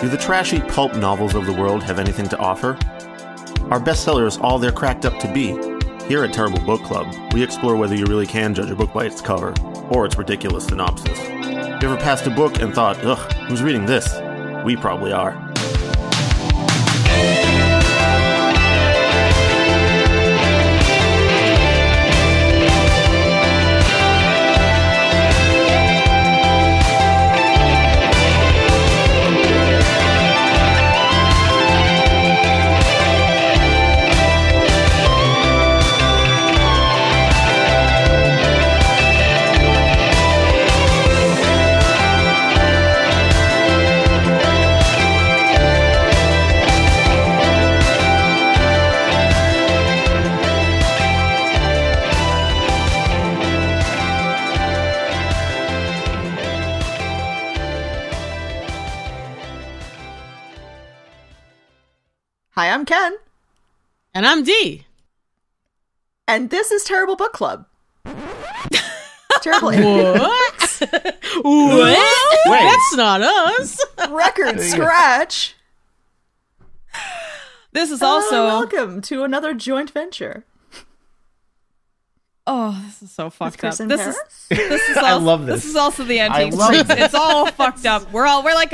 Do the trashy pulp novels of the world have anything to offer? Are bestsellers all they're cracked up to be? Here at Terrible Book Club, we explore whether you really can judge a book by its cover, or its ridiculous synopsis. You ever passed a book and thought, ugh, who's reading this? We probably are. Hi, I'm Ken. And I'm Dee. And this is Terrible Book Club. Terrible. What? What? Wait. That's not us. Record scratch. This is also... welcome to another joint venture. Oh, this is so fucked Chris up. and This Paris? is I love this. This is also the I antique love streets. this. It's all fucked up. We're like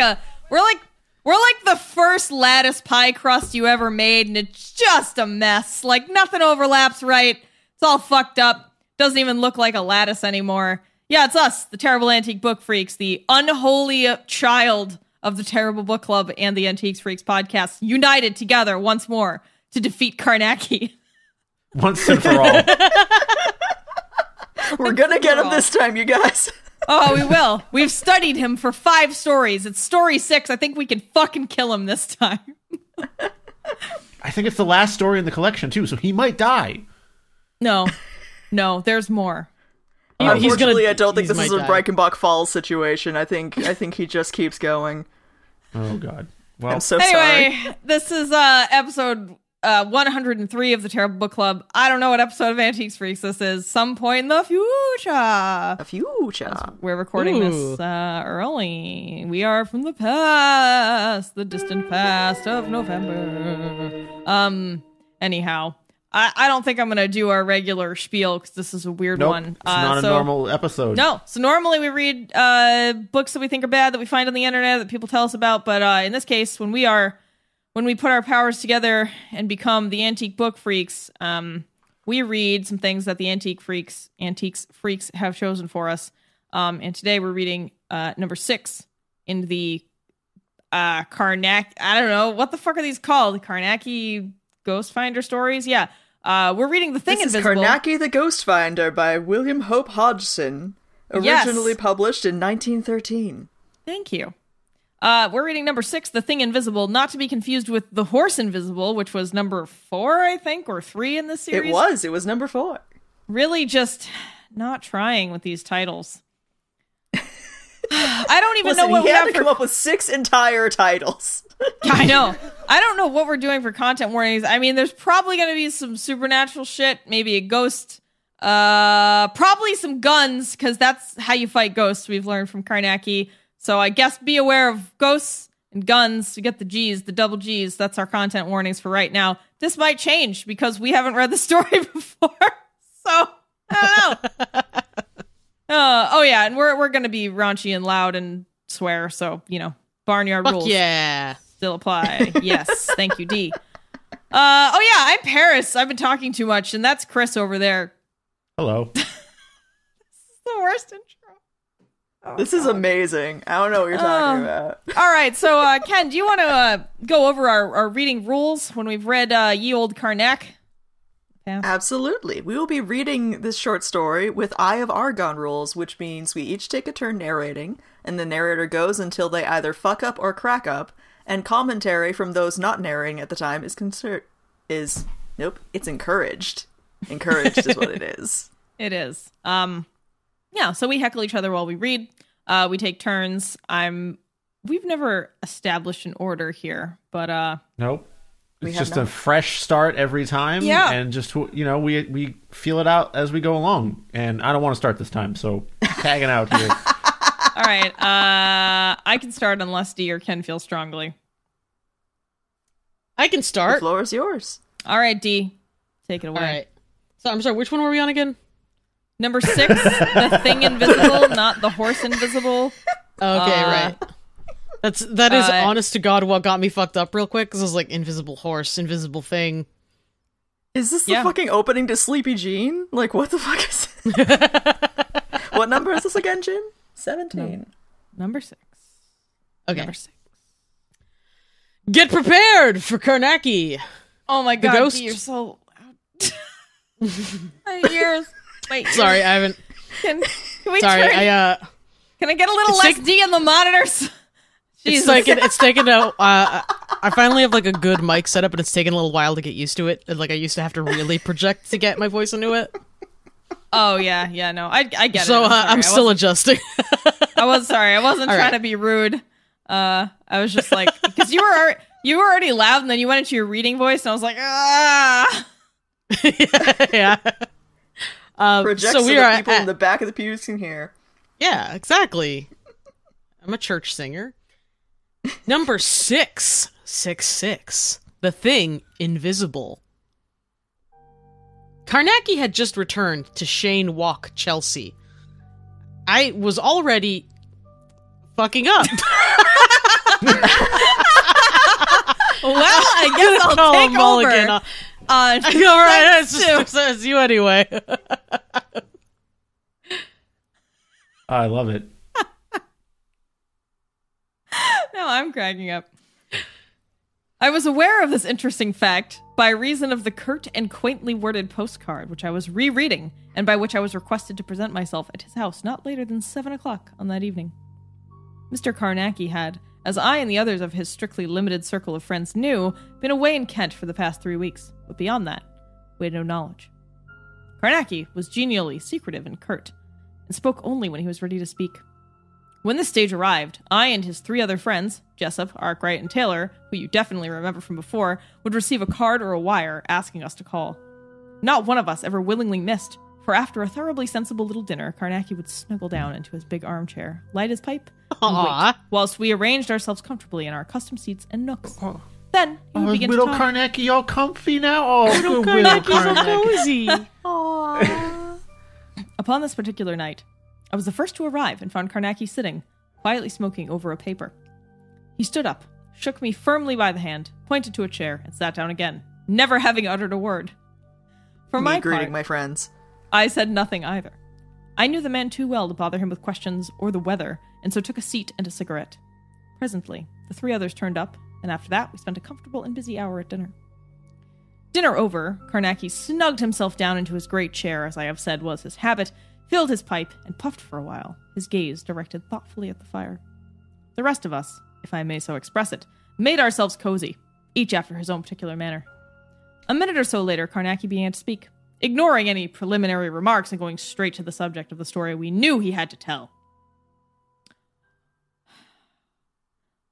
the first lattice pie crust you ever made, and it's just a mess. Like, nothing overlaps right. It's all fucked up. Doesn't even look like a lattice anymore. Yeah, it's us, the Terrible Antique Book Freaks, the unholy child of the Terrible Book Club and the Antiques Freaks podcast, united together once more to defeat Carnacki. Once and for all. We're gonna get him this time, you guys. Oh, we will. We've studied him for 5 stories. It's story 6. I think we can fucking kill him this time. I think it's the last story in the collection, too, so he might die. No, there's more. Unfortunately, I don't think this is a die. Reichenbach Falls situation. I think he just keeps going. Oh, God. Well, I'm so Anyway, sorry. this is episode 103 of the Terrible Book Club. I don't know what episode of Antiques Freaks this is. Some point in the future. A future. We're recording this early. We are from the past, the distant past of November. Anyhow, I don't think I'm going to do our regular spiel because this is a weird nope, one. it's not a normal episode. No. So normally we read books that we think are bad that we find on the internet that people tell us about. But in this case, when we put our powers together and become the Antique Book Freaks, we read some things that the Antiques Freaks have chosen for us. And today we're reading number 6 in the Carnacki. I don't know. What the fuck are these called? Carnacki Ghost Finder stories? Yeah. We're reading The Thing Invisible. This is Carnacki the Ghost Finder by William Hope Hodgson. Originally published in 1913. Thank you. We're reading number 6, The Thing Invisible, not to be confused with The Horse Invisible, which was number 4, I think, or 3 in this series. It was number 4. Really just not trying with these titles. I don't even know what we had have to come up with 6 entire titles. I know. I don't know what we're doing for content warnings. I mean, there's probably going to be some supernatural shit, maybe a ghost, probably some guns, because that's how you fight ghosts, we've learned from Carnacki. So I guess be aware of ghosts and guns to get the G's, the double G's. That's our content warnings for right now. This might change because we haven't read the story before. So, I don't know. Oh yeah, and we're going to be raunchy and loud and swear. So, barnyard Fuck rules yeah. still apply. Yes, thank you, D. Oh yeah, I'm Paris. I've been talking too much, and that's Chris over there. Hello. This is the worst intro. This is amazing. I don't know what you're talking about. All right, so Ken, do you want to go over our reading rules when we've read Ye Old Carnac? Absolutely. We will be reading this short story with Eye of Argon rules, which means we each take a turn narrating, and the narrator goes until they either fuck up or crack up, and commentary from those not narrating at the time it's encouraged. Encouraged is what it is. It is. Yeah, so we heckle each other while we read. We take turns. We've never established an order here, but Nope. It's just a fresh start every time. Yeah. And just, we feel it out as we go along. And I don't want to start this time, so tagging out here. All right. I can start unless D or Ken feel strongly. I can start. The floor is yours. All right, D. Take it away. All right. So I'm sorry, which one were we on again? Number 6, the thing invisible, not the horse invisible. Okay, right. That is honest to God what got me fucked up real quick, because it was like invisible horse, invisible thing. Is this the fucking opening to Sleepy Jean? Like, what the fuck is it? What number is this again, Jin? 17. Number 6. Okay. Number 6. Get prepared for Carnacki. Oh my god, ghost. D, you're so... My ears. Wait. Sorry, I haven't... Can we Sorry, turn... Can I get a little less D in the monitors? Jesus. It's taken a... I finally have like a good mic setup, and it's taken a little while to get used to it. Like I used to have to really project to get my voice into it. Oh yeah, no, I get it. So I'm still adjusting. I wasn't trying to be rude. I was just like, because you were already loud, and then you went into your reading voice, and I was like, ah. Yeah. Project so we are are people in the back of the pews can hear. Yeah, exactly. I'm a church singer. Number 6. 6. The Thing Invisible. Carnacki had just returned to Shane Walk, Chelsea. I was already fucking up. Well, I guess I'll take over. I know, right? It's you anyway. I love it. No, I'm cracking up. I was aware of this interesting fact by reason of the curt and quaintly worded postcard, which I was rereading, and by which I was requested to present myself at his house not later than 7 o'clock on that evening. Mr. Carnacki had, as I and the others of his strictly limited circle of friends knew, been away in Kent for the past 3 weeks, but beyond that, we had no knowledge. Carnacki was genially secretive and curt, and spoke only when he was ready to speak. When the stage arrived, I and his 3 other friends, Jessup, Arkwright, and Taylor, who you definitely remember from before, would receive a card or a wire asking us to call. Not one of us ever willingly missed, for after a thoroughly sensible little dinner, Carnacki would snuggle down into his big armchair, light his pipe, and wait, whilst we arranged ourselves comfortably in our custom seats and nooks. Then he would begin to talk. Carnacki all comfy now? Oh, Widow Carnacki's so cozy. Upon this particular night, I was the first to arrive and found Carnacki sitting, quietly smoking over a paper. He stood up, shook me firmly by the hand, pointed to a chair, and sat down again, never having uttered a word. For my part, my friends. I said nothing either. I knew the man too well to bother him with questions or the weather, and so took a seat and a cigarette. Presently, the 3 others turned up, and after that we spent a comfortable and busy hour at dinner. Dinner over, Carnacki snugged himself down into his great chair, as I have said was his habit, filled his pipe, and puffed for a while, his gaze directed thoughtfully at the fire. The rest of us, if I may so express it, made ourselves cozy, each after his own particular manner. A minute or so later, Carnacki began to speak, ignoring any preliminary remarks and going straight to the subject of the story we knew he had to tell.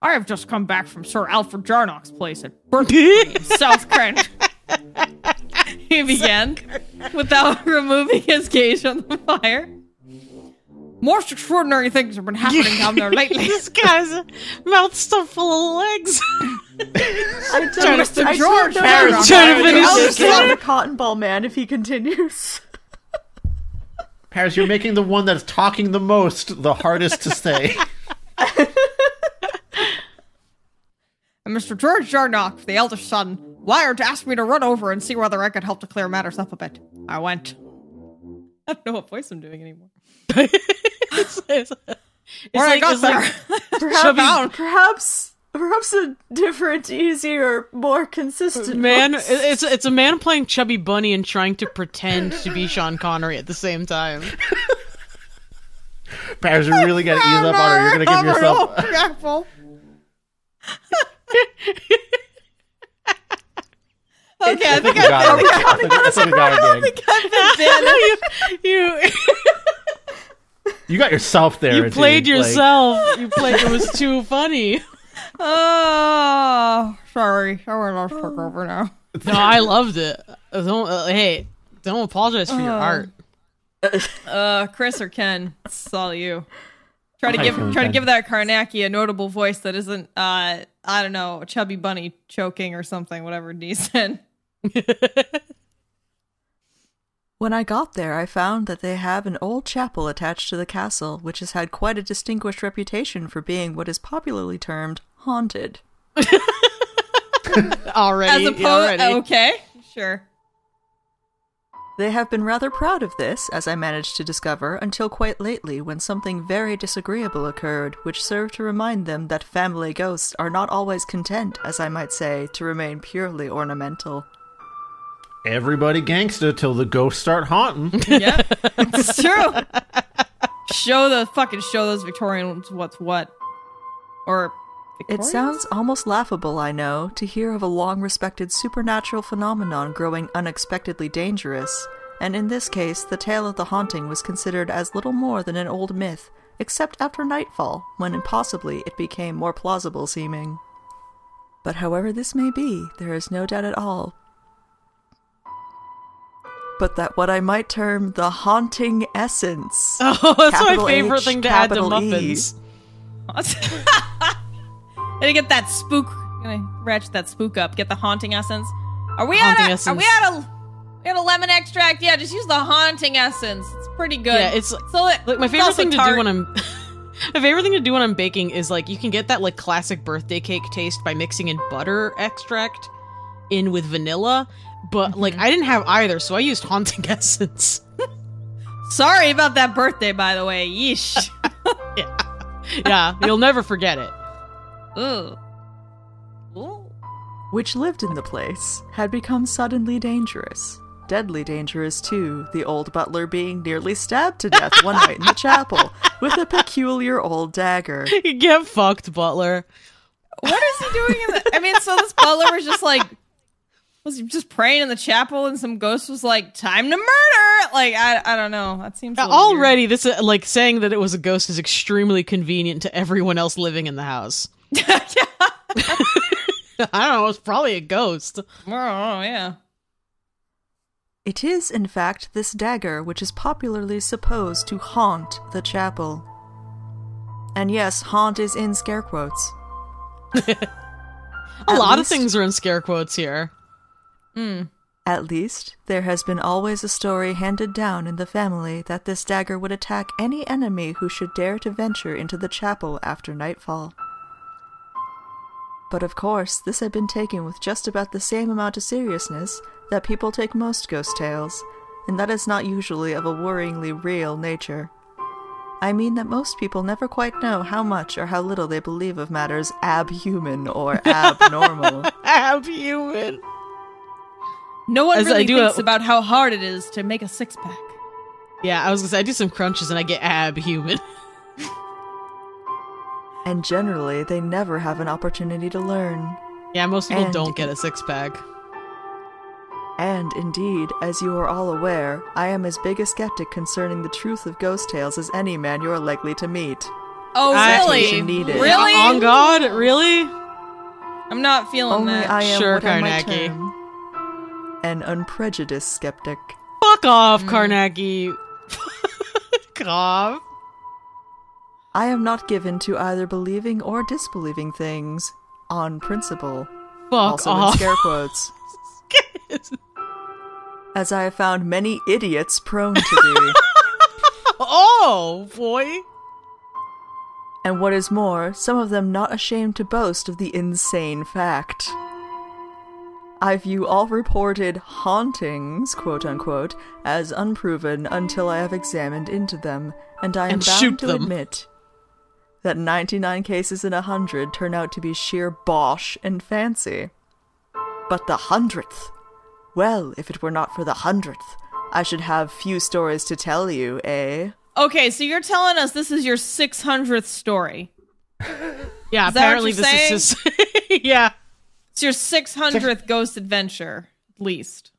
I have just come back from Sir Alfred Jarnock's place at Berkeley in South Kent. He began, without removing his gaze from the fire. Most extraordinary things have been happening down there lately. This guy's mouth stuffed full of legs. Mr. George Jarnock. Trying to finish I'll this. just love the cotton ball man if he continues. Paris, you're making the one that's talking the most the hardest to say. And Mr. George Jarnock, the eldest son, wired to ask me to run over and see whether I could help to clear matters up a bit. I went. I don't know what voice I'm doing anymore. Perhaps a different, easier, more consistent man. voice. It's a man playing Chubby Bunny and trying to pretend to be Sean Connery at the same time. Paris, you're really gonna ease up on her. You're gonna give yourself. Okay, I think I've been You got yourself there. You played yourself. You played. It was too funny. Oh, sorry. I will take over now. No, I loved it. Hey, don't apologize for your art. Chris or Ken, it's all you. Try to give that Carnacki a notable voice that isn't, I don't know, a chubby bunny choking or something, whatever D said. When I got there, I found that they have an old chapel attached to the castle, which has had quite a distinguished reputation for being what is popularly termed haunted. Already. Okay, sure. They have been rather proud of this, as I managed to discover, until quite lately when something very disagreeable occurred, which served to remind them that family ghosts are not always content, as I might say, to remain purely ornamental. Everybody gangsta till the ghosts start haunting. Yeah, it's true. Show those Victorians what's what. Or Victorians? It sounds almost laughable, I know, to hear of a long-respected supernatural phenomenon growing unexpectedly dangerous, and in this case, the tale of the haunting was considered as little more than an old myth, except after nightfall, when possibly it became more plausible seeming. But however this may be, there is no doubt at all but that what I might term the haunting essence. Oh, that's my capital favorite H, thing to add to capital E. muffins. Gonna get that spook. Gonna ratchet that spook up. Get the haunting essence. Are we Haunting out essence. Are we out of lemon extract? Yeah, just use the haunting essence. It's pretty good. Yeah, it's like my favorite thing to do when I'm my favorite thing to do when I'm baking is like you can get that like classic birthday cake taste by mixing in butter extract in with vanilla, but like I didn't have either, so I used haunting essence. Sorry about that birthday, by the way. Yeesh. Yeah, you'll never forget it. Ugh. Ooh. Which lived in the place, had become suddenly dangerous. Deadly dangerous, too, the old butler being nearly stabbed to death one night in the chapel with a peculiar old dagger. Get fucked, butler. What is he doing in the... I mean, so this butler was just like... Was he just praying in the chapel and some ghost was like, time to murder? Like, I don't know. That seems a little already weird. this like saying that it was a ghost is extremely convenient to everyone else living in the house. Yeah. I don't know, it's probably a ghost. Oh, yeah. It is, in fact, this dagger which is popularly supposed to haunt the chapel. And yes, haunt is in scare quotes. A lot of things are in scare quotes here. At least, there has been always a story handed down in the family that this dagger would attack any enemy who should dare to venture into the chapel after nightfall. But of course, this had been taken with just about the same amount of seriousness that people take most ghost tales, and that is not usually of a worryingly real nature. I mean that most people never quite know how much or how little they believe of matters abhuman or abnormal. Abhuman. No one really thinks about how hard it is to make a six-pack. Yeah, I was gonna say, I do some crunches and I get abhuman. And generally, they never have an opportunity to learn. Yeah, most people don't get a six-pack. And indeed, as you are all aware, I am as big a skeptic concerning the truth of ghost tales as any man you are likely to meet. Oh, really? Citation needed. Really? On God? Really? I'm not feeling Only that. I am Sure, what I might Carnacki. term an unprejudiced skeptic. Fuck off, Carnacki. Fuck off. I am not given to either believing or disbelieving things on principle. Fuck also off. in scare quotes. As I have found many idiots prone to do. Oh, boy. And what is more, some of them not ashamed to boast of the insane fact. I view all reported hauntings, quote-unquote, as unproven until I have examined into them, and I am bound to admit that 99 cases in 100 turn out to be sheer bosh and fancy. But the 100th! Well, if it were not for the 100th, I should have few stories to tell you, eh? Okay, so you're telling us this is your 600th story. Yeah, Is that apparently what you're this is his... Yeah. It's your 600th ghost adventure, at least.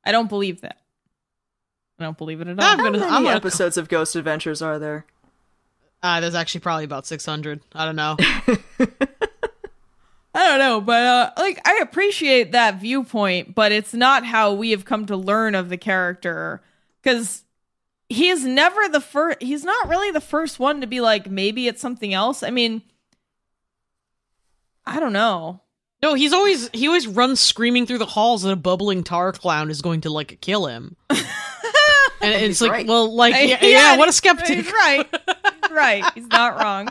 I don't believe that. I don't believe it at all. How many episodes of Ghost Adventures are there? There's actually probably about 600. I don't know. I don't know, but like I appreciate that viewpoint, but it's not how we have come to learn of the character. Because he is never the first. He's not really the first one to be like, maybe it's something else. I mean, I don't know. No, he always runs screaming through the halls that a bubbling tar clown is going to like kill him. And it's like, right. Well, like, yeah, what a skeptic. He's right. He's right. He's not wrong.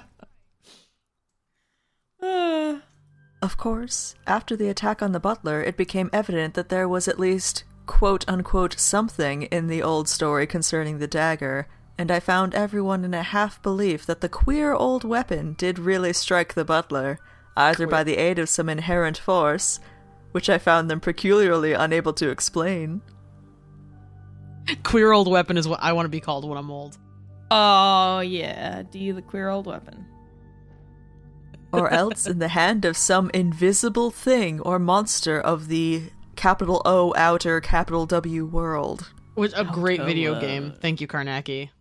Of course, after the attack on the butler, it became evident that there was at least quote-unquote something in the old story concerning the dagger, and I found everyone in a half-belief that the queer old weapon did really strike the butler, either by the aid of some inherent force, which I found them peculiarly unable to explain. Queer old weapon is what I want to be called when I'm old. Oh, yeah. D, the queer old weapon. Or else in the hand of some invisible thing or monster of the capital O outer capital W world. Which a great video game. Thank you, Carnacki.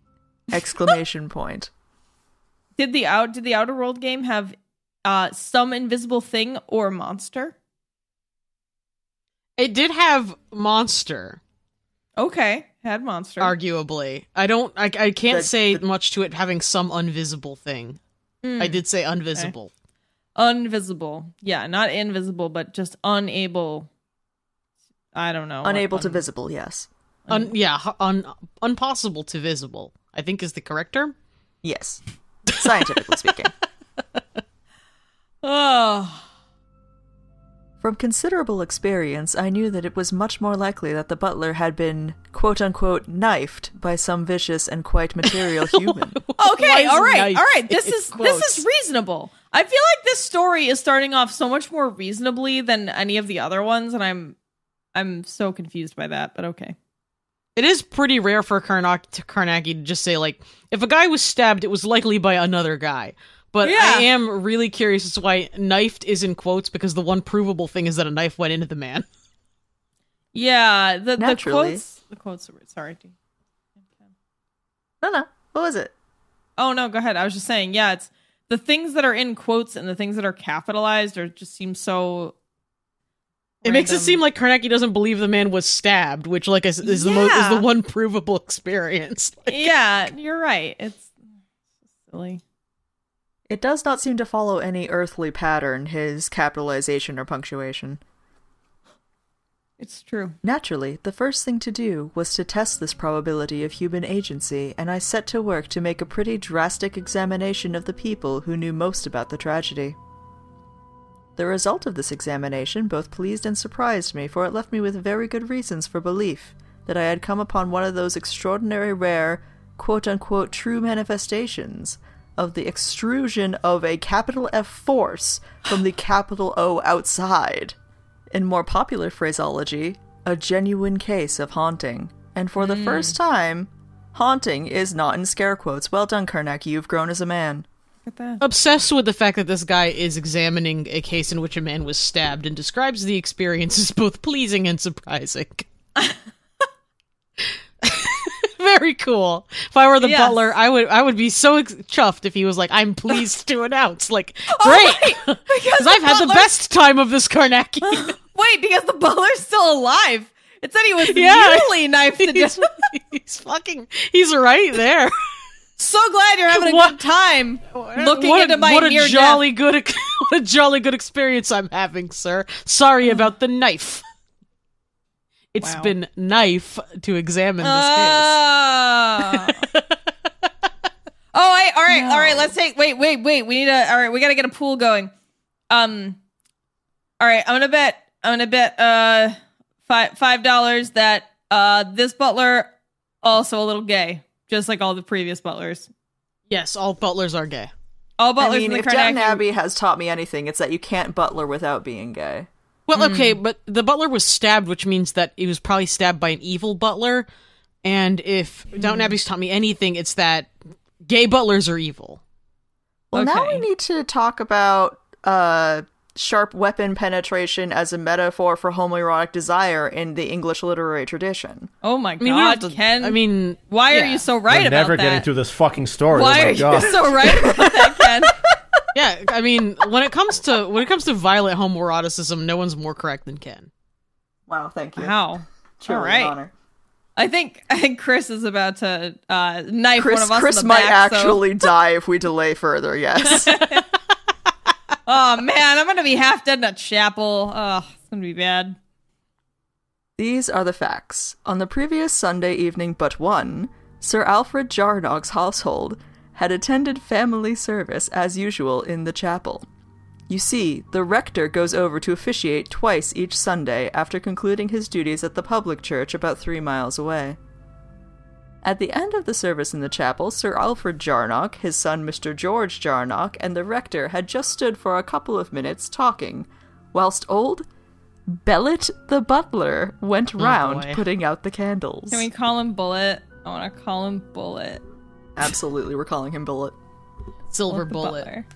Exclamation point. Did the Outer World game have some invisible thing or monster? It did have monster. Okay, had monster. Arguably. I can't say much to it having some invisible thing. I did say invisible. Okay. Invisible. Yeah, not invisible, but just unable. I don't know. Unable to visible, yes. Unpossible to visible, I think is the correct term. Yes. Scientifically speaking. Oh. From considerable experience, I knew that it was much more likely that the butler had been, quote-unquote, knifed by some vicious and quite material human. Okay, all right. This is reasonable. I feel like this story is starting off so much more reasonably than any of the other ones, and I'm so confused by that, but okay. It is pretty rare for Carnacki to just say, like, if a guy was stabbed, it was likely by another guy. But yeah. I am really curious as to why knifed is in quotes, because the one provable thing is that a knife went into the man. Yeah, the quotes are sorry. No. What was it? Oh, no, go ahead. I was just saying, yeah, it's the things that are in quotes and the things that are capitalized just seem so It makes it seem like Carnacki doesn't believe the man was stabbed, which like is the one provable experience. Like, yeah, you're right. It's silly. It does not seem to follow any earthly pattern, his capitalization or punctuation. It's true. Naturally, the first thing to do was to test this probability of human agency, and I set to work to make a pretty drastic examination of the people who knew most about the tragedy. The result of this examination both pleased and surprised me, for it left me with very good reasons for belief that I had come upon one of those extraordinary rare, quote-unquote, true manifestations of the extrusion of a capital F force from the capital O outside. In more popular phraseology, a genuine case of haunting. And for the first time, haunting is not in scare quotes. Well done, Carnacki, you've grown as a man. Obsessed with the fact that this guy is examining a case in which a man was stabbed and describes the experience as both pleasing and surprising. Very cool. If I were the butler, I would be so chuffed if he was like, I'm pleased to announce. Like, great! Because I've had the best time of this Carnacki. Wait, because the butler's still alive. It said he was nearly knifed to death. He's right there. So glad you're having a good time looking into my near death. What a jolly good experience I'm having, sir. Sorry about the knife. It's been knife to examine this case. All right. Let's take. Wait. We need a. All right, we gotta get a pool going. All right, I'm gonna bet. $5 that this butler also a little gay, just like all the previous butlers. Yes, all butlers are gay. All butlers in the if Carnacki... Downton Abbey has taught me anything, it's that you can't butler without being gay. Well, okay, but the butler was stabbed, which means that he was probably stabbed by an evil butler. And if Downton Abbey's taught me anything, it's that gay butlers are evil. Well, now we need to talk about sharp weapon penetration as a metaphor for homoerotic desire in the English literary tradition. Oh my god, Ken. I mean, why are you so right about that? We're never getting through this fucking story. Why are you so right about that, Ken? Yeah, I mean, when it comes to violent homoeroticism, no one's more correct than Ken. Wow, thank you. Wow. Truly all right. an honor. I think Chris is about to knife one of us Chris in the might back, actually die if we delay further, yes. Oh, man, I'm going to be half dead in a chapel. Oh, it's going to be bad. These are the facts. On the previous Sunday evening but one, Sir Alfred Jarnock's household had attended family service as usual in the chapel. You see, the rector goes over to officiate twice each Sunday after concluding his duties at the public church about 3 miles away. At the end of the service in the chapel, Sir Alfred Jarnock, his son Mr. George Jarnock, and the rector had just stood for a couple of minutes talking, whilst old Bellet the butler went round putting out the candles. Can we call him Bullet? I want to call him Bullet. Absolutely, we're calling him Bullet. Silver Bullet. Butler.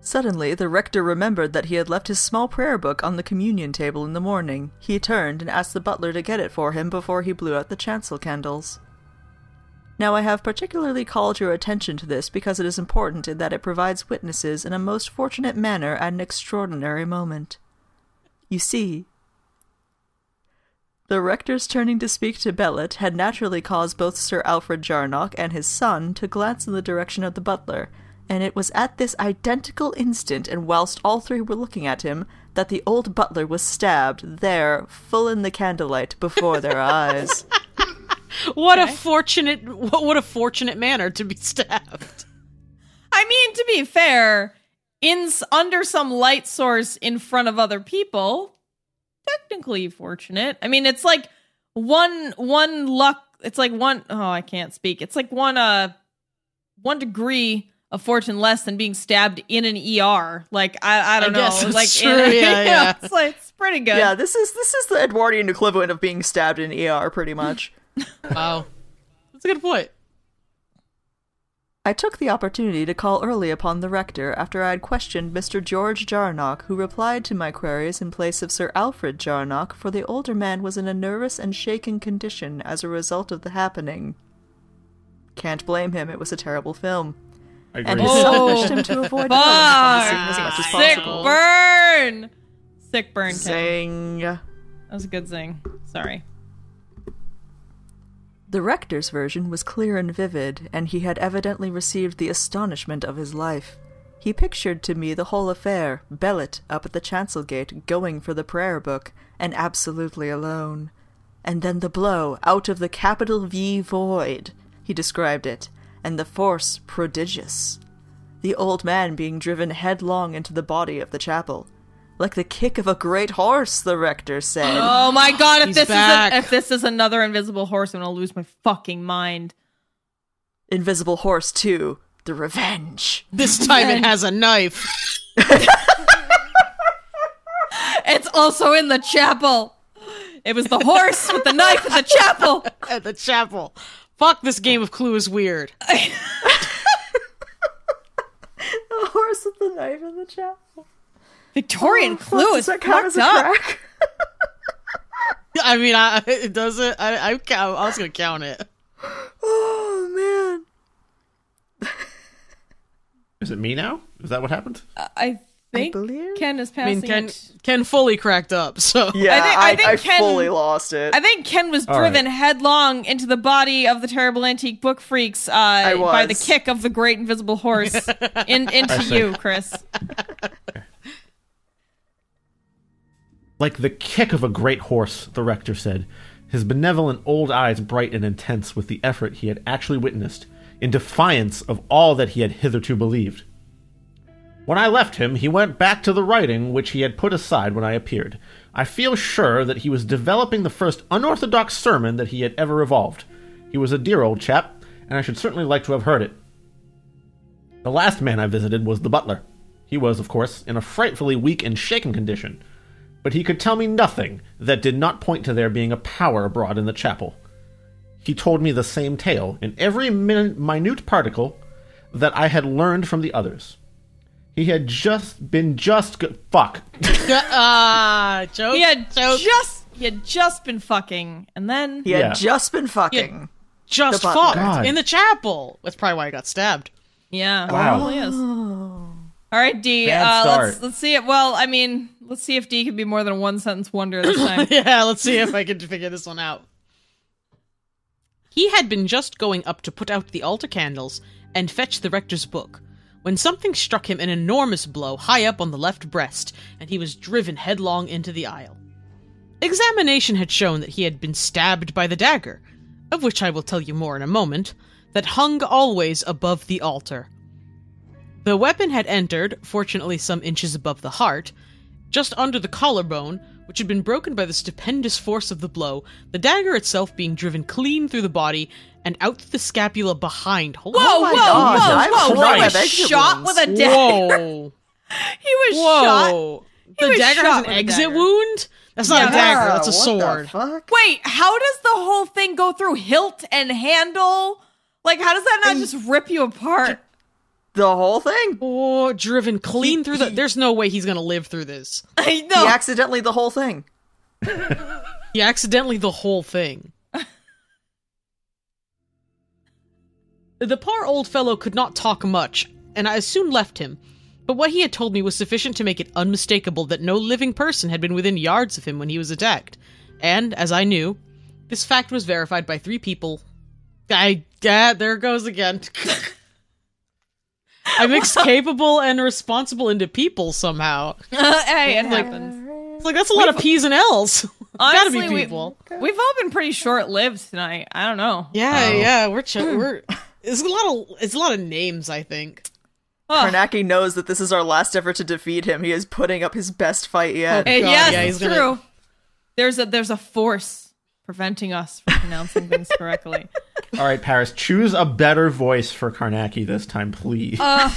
Suddenly, the rector remembered that he had left his small prayer book on the communion table in the morning. He turned and asked the butler to get it for him before he blew out the chancel candles. Now, I have particularly called your attention to this because it is important in that it provides witnesses in a most fortunate manner at an extraordinary moment. You see, the rector's turning to speak to Bellet had naturally caused both Sir Alfred Jarnock and his son to glance in the direction of the butler, and it was at this identical instant, and whilst all three were looking at him, that the old butler was stabbed there, full in the candlelight, before their eyes. What a fortunate manner to be stabbed. I mean, to be fair, under some light source in front of other people, technically fortunate. I mean, it's like one luck. It's like one. Oh, I can't speak. It's like one degree of fortune less than being stabbed in an ER. Like I don't know. Like true. Yeah. It's pretty good. Yeah, this is the Edwardian equivalent of being stabbed in ER, pretty much. Wow, that's a good point. I took the opportunity to call early upon the rector after I had questioned Mr. George Jarnock, who replied to my queries in place of Sir Alfred Jarnock, for the older man was in a nervous and shaken condition as a result of the happening. Can't blame him, it was a terrible film. I agree. And his son wished him to avoid the scene as much as possible. Sick burn. Zing. That was a good zing. Sorry. The rector's version was clear and vivid, and he had evidently received the astonishment of his life. He pictured to me the whole affair, Bellet up at the chancel gate going for the prayer book, and absolutely alone. And then the blow out of the capital V void, he described it, and the force prodigious. The old man being driven headlong into the body of the chapel. Like the kick of a great horse, the rector said. Oh my god, if this is another invisible horse, I'm gonna lose my fucking mind. Invisible Horse 2, The Revenge. This time it has a knife. It's also in the chapel. It was the horse with the knife in the chapel. At the chapel. Fuck, this game of Clue is weird. The horse with the knife in the chapel. Victorian Clue is fucked up. Crack? I mean, it doesn't. I was gonna count it. Oh man! Is it me now? Is that what happened? I think Ken is passing. Ken fully cracked up. So yeah, I think Ken fully lost it. I think Ken was driven headlong into the body of the terrible antique book freaks by the kick of the great invisible horse into you, Chris. Like the kick of a great horse, the rector said, his benevolent old eyes bright and intense with the effort he had actually witnessed, in defiance of all that he had hitherto believed. When I left him, he went back to the writing which he had put aside when I appeared. I feel sure that he was developing the first unorthodox sermon that he had ever evolved. He was a dear old chap, and I should certainly like to have heard it. The last man I visited was the butler. He was, of course, in a frightfully weak and shaken condition, but he could tell me nothing that did not point to there being a power abroad in the chapel. He told me the same tale, in every minute particle, that I had learned from the others. He had fuck. Joke. He had just been fucking, and then he had just been fucking. Just fucked in the chapel. That's probably why he got stabbed. Yeah, wow. Probably is. All right, D. Let's see it. Well, I mean, let's see if D can be more than a one sentence wonder this time. Yeah, let's see if I can figure this one out. He had been just going up to put out the altar candles and fetch the rector's book, when something struck him an enormous blow high up on the left breast, and he was driven headlong into the aisle. Examination had shown that he had been stabbed by the dagger, of which I will tell you more in a moment, that hung always above the altar. The weapon had entered, fortunately some inches above the heart, just under the collarbone, which had been broken by the stupendous force of the blow, the dagger itself being driven clean through the body and out through the scapula behind. Whoa, whoa! He was shot with a dagger. Whoa. He was shot. The dagger has an exit wound? That's not a dagger, that's a sword. Wait, how does the whole thing go through hilt and handle? Like, how does that not just rip you apart? The whole thing? Oh, driven clean through the... There's no way he's gonna live through this. I know. He accidentally the whole thing. He accidentally the whole thing. The poor old fellow could not talk much, and I soon left him, but what he had told me was sufficient to make it unmistakable that no living person had been within yards of him when he was attacked. And, as I knew, this fact was verified by 3 people. There it goes again. I mixed capable and responsible into people somehow. Hey, it happens. It's like, that's a lot of P's and L's. Honestly, gotta be people. We've all been pretty short-lived tonight. I don't know. Yeah, we're it's a lot of names, I think. Carnacki knows that this is our last effort to defeat him. He is putting up his best fight yet. Yes, it's true. There's a force preventing us from pronouncing things correctly. All right, Paris, choose a better voice for Carnacki this time, please. How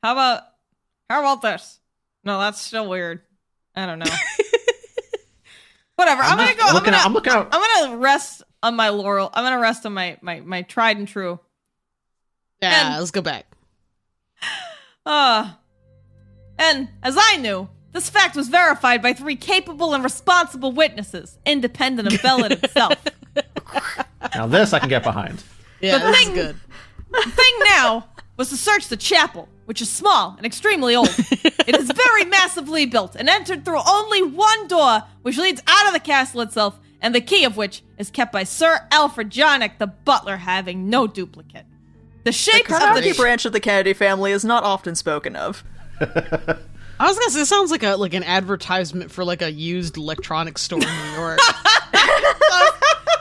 about this? No, that's still weird. I don't know. Whatever. I'm gonna rest on my laurel. I'm gonna rest on my tried and true. Yeah, let's go back. And as I knew, this fact was verified by 3 capable and responsible witnesses, independent of Bellet itself. Now this I can get behind. Yeah, this is good. The thing now was to search the chapel, which is small and extremely old. It is very massively built and entered through only one door, which leads out of the castle itself, and the key of which is kept by Sir Alfred Jarnock, the butler, having no duplicate. The shape the Carnacki branch of the Kennedy family is not often spoken of. I was gonna say, it sounds like an advertisement for like a used electronics store in New York.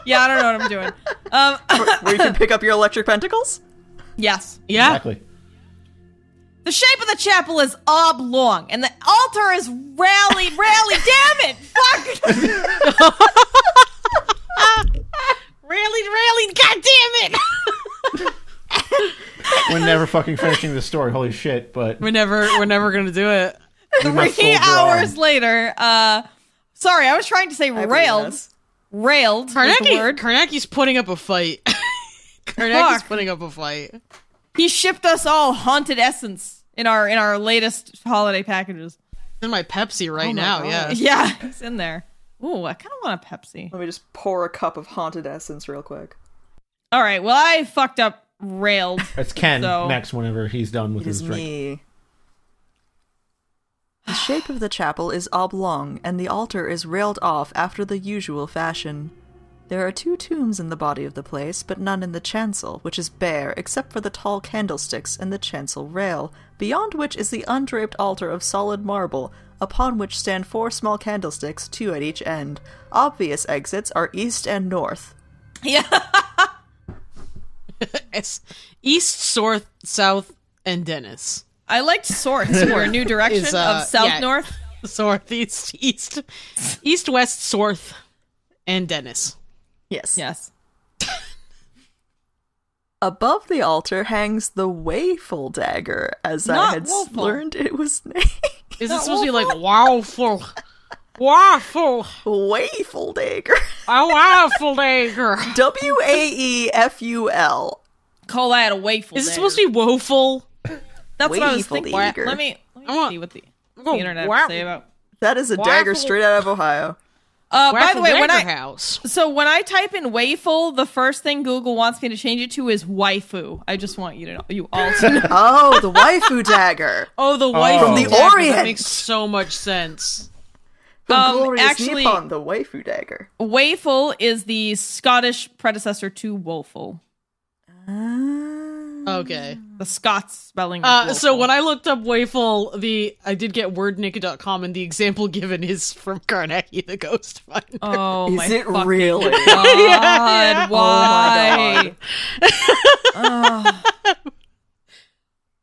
Yeah, I don't know what I'm doing. Where you can pick up your electric pentacles? Yes. Yeah. Exactly. The shape of the chapel is oblong, and the altar is rally, damn it! Fuck! Rally, god damn it! We're never fucking finishing this story, holy shit, but... We're never gonna do it. 3 hours later, sorry, I was trying to say railed. Railed was the word. Carnacki's putting up a fight. Carnacki's putting up a fight. He shipped us all haunted essence in our latest holiday packages. It's in my Pepsi right now, yeah. Yeah, it's in there. Ooh, I kind of want a Pepsi. Let me just pour a cup of haunted essence real quick. All right, well, I fucked up railed. It's Ken next whenever he's done with his drink. Me. The shape of the chapel is oblong, and the altar is railed off after the usual fashion. There are 2 tombs in the body of the place, but none in the chancel, which is bare, except for the tall candlesticks in the chancel rail, beyond which is the undraped altar of solid marble, upon which stand 4 small candlesticks, 2 at each end. Obvious exits are east and north. Yeah. East, north, south, and Dennis. I liked Sorth for a new direction of south-north. Sorth, east, west, Sorth, and Dennis. Yes. Above the altar hangs the Wayful dagger, as I had learned it was named. Is it supposed to be like Wowful? Waffle. Wayful dagger. A waffle dagger. Waful. Call that a wayful dagger. Is it supposed to be woeful? That's what I was thinking. Dagger. Let me see what the internet has to say about. That is a dagger straight out of Ohio. By the way, when I type in wayful, the first thing Google wants me to change it to is waifu. I just want you all to know. Oh, the waifu dagger. Oh, the waifu from the dagger. Orient. That makes so much sense. Glorious Nippon, the waifu dagger. Waifle is the Scottish predecessor to woeful. Okay. The Scots spelling. So when I looked up waifle, I did get wordnik.com, and the example given is from Carnacki the Ghost Finder. Oh, is it really? God, yeah. Why? Oh my God.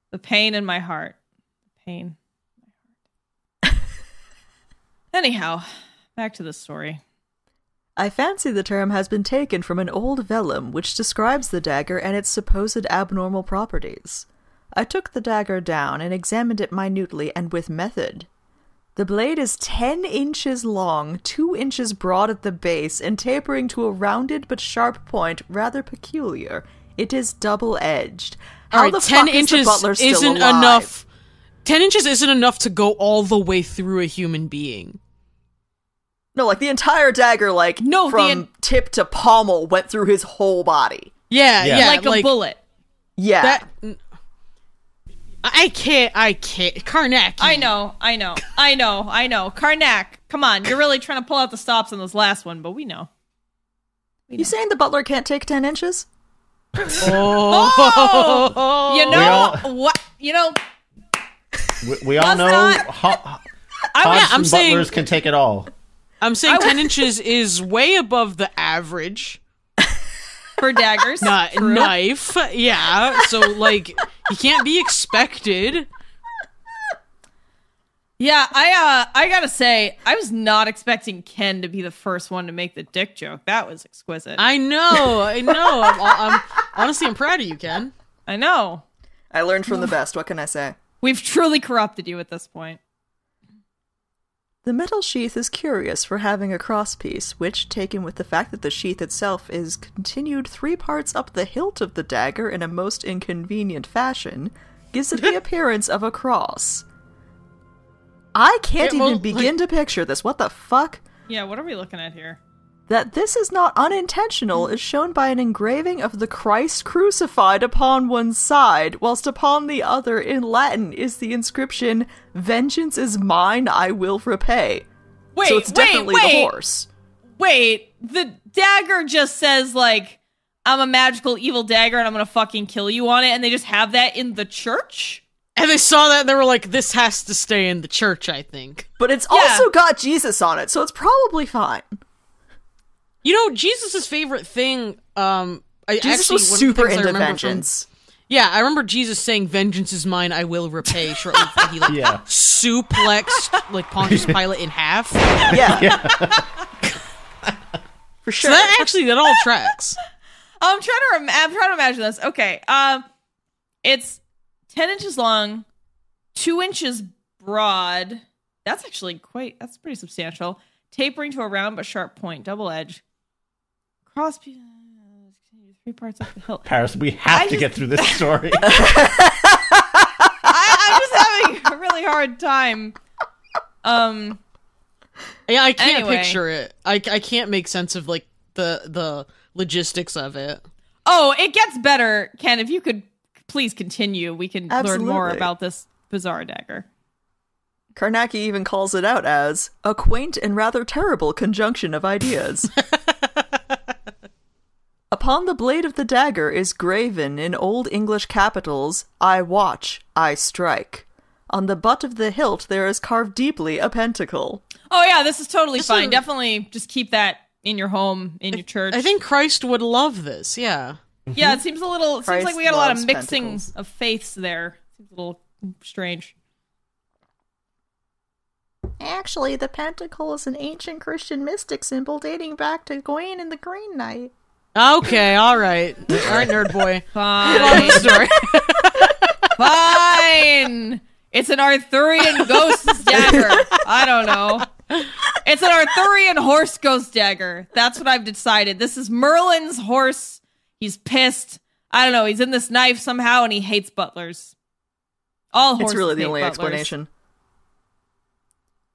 The pain in my heart. Pain. Anyhow, back to the story. I fancy the term has been taken from an old vellum which describes the dagger and its supposed abnormal properties. I took the dagger down and examined it minutely and with method. The blade is 10 inches long, 2 inches broad at the base, and tapering to a rounded but sharp point rather peculiar. It is double-edged. How the 10 fuck inches is the butler still isn't alive? enough. 10 inches isn't enough to go all the way through a human being. No, like the entire dagger, from tip to pommel went through his whole body. Yeah. Like a bullet. Yeah. I can't. Carnacki. I know. Carnac, come on. You're really trying to pull out the stops on this last one, but we know. You saying the butler can't take 10 inches? Oh! You know what? You know... We all know Hodgson butlers can take it all. I'm saying 10 inches is way above the average. For daggers. Knife. Yeah. So, you can't be expected. Yeah, I gotta say, I was not expecting Ken to be the first one to make the dick joke. That was exquisite. I know. I'm honestly, I'm proud of you, Ken. I know. I learned from the best. What can I say? We've truly corrupted you at this point. The metal sheath is curious for having a crosspiece, which, taken with the fact that the sheath itself is continued 3 parts up the hilt of the dagger in a most inconvenient fashion, gives it the appearance of a cross. I can't even begin to picture this. What the fuck? Yeah, what are we looking at here? That this is not unintentional is shown by an engraving of the Christ crucified upon one side, whilst upon the other, in Latin, is the inscription, "Vengeance is mine, I will repay." Wait, so it's definitely the horse. Wait, the dagger just says, I'm a magical evil dagger and I'm gonna fucking kill you on it, and they just have that in the church? And they saw that and they were like, this has to stay in the church, I think. But it's also got Jesus on it, so it's probably fine. You know, Jesus' favorite thing, Jesus was super into vengeance. I remember Jesus saying, "Vengeance is mine, I will repay," shortly before he, suplexed, Pontius Pilate in half. Yeah. For sure. So that all tracks. I'm trying to imagine this. Okay, it's 10 inches long, 2 inches broad. That's pretty substantial. Tapering to a round but sharp point, double edge. Cross 3 parts up the hill. Paris, we have to get through this story. I'm just having a really hard time. I can't picture it. I can't make sense of the logistics of it. Oh, it gets better, Ken. If you could please continue, we can learn more about this bizarre dagger. Carnacki even calls it out as a quaint and rather terrible conjunction of ideas. Upon the blade of the dagger is graven in Old English capitals, "I watch, I strike." On the butt of the hilt there is carved deeply a pentacle. Oh yeah, this is totally fine. Definitely just keep that in your home, in your church. I think Christ would love this, yeah. Yeah, it seems seems like we got a lot of mixing of faiths there. Seems a little strange. Actually, the pentacle is an ancient Christian mystic symbol dating back to Gawain and the Green Knight. Okay, all right, nerd boy. Fine. Story. Fine. It's an Arthurian ghost dagger. I don't know. It's an Arthurian horse ghost dagger. That's what I've decided. This is Merlin's horse. He's pissed. I don't know. He's in this knife somehow, and he hates butlers. All horses It's really the hate only butlers. explanation.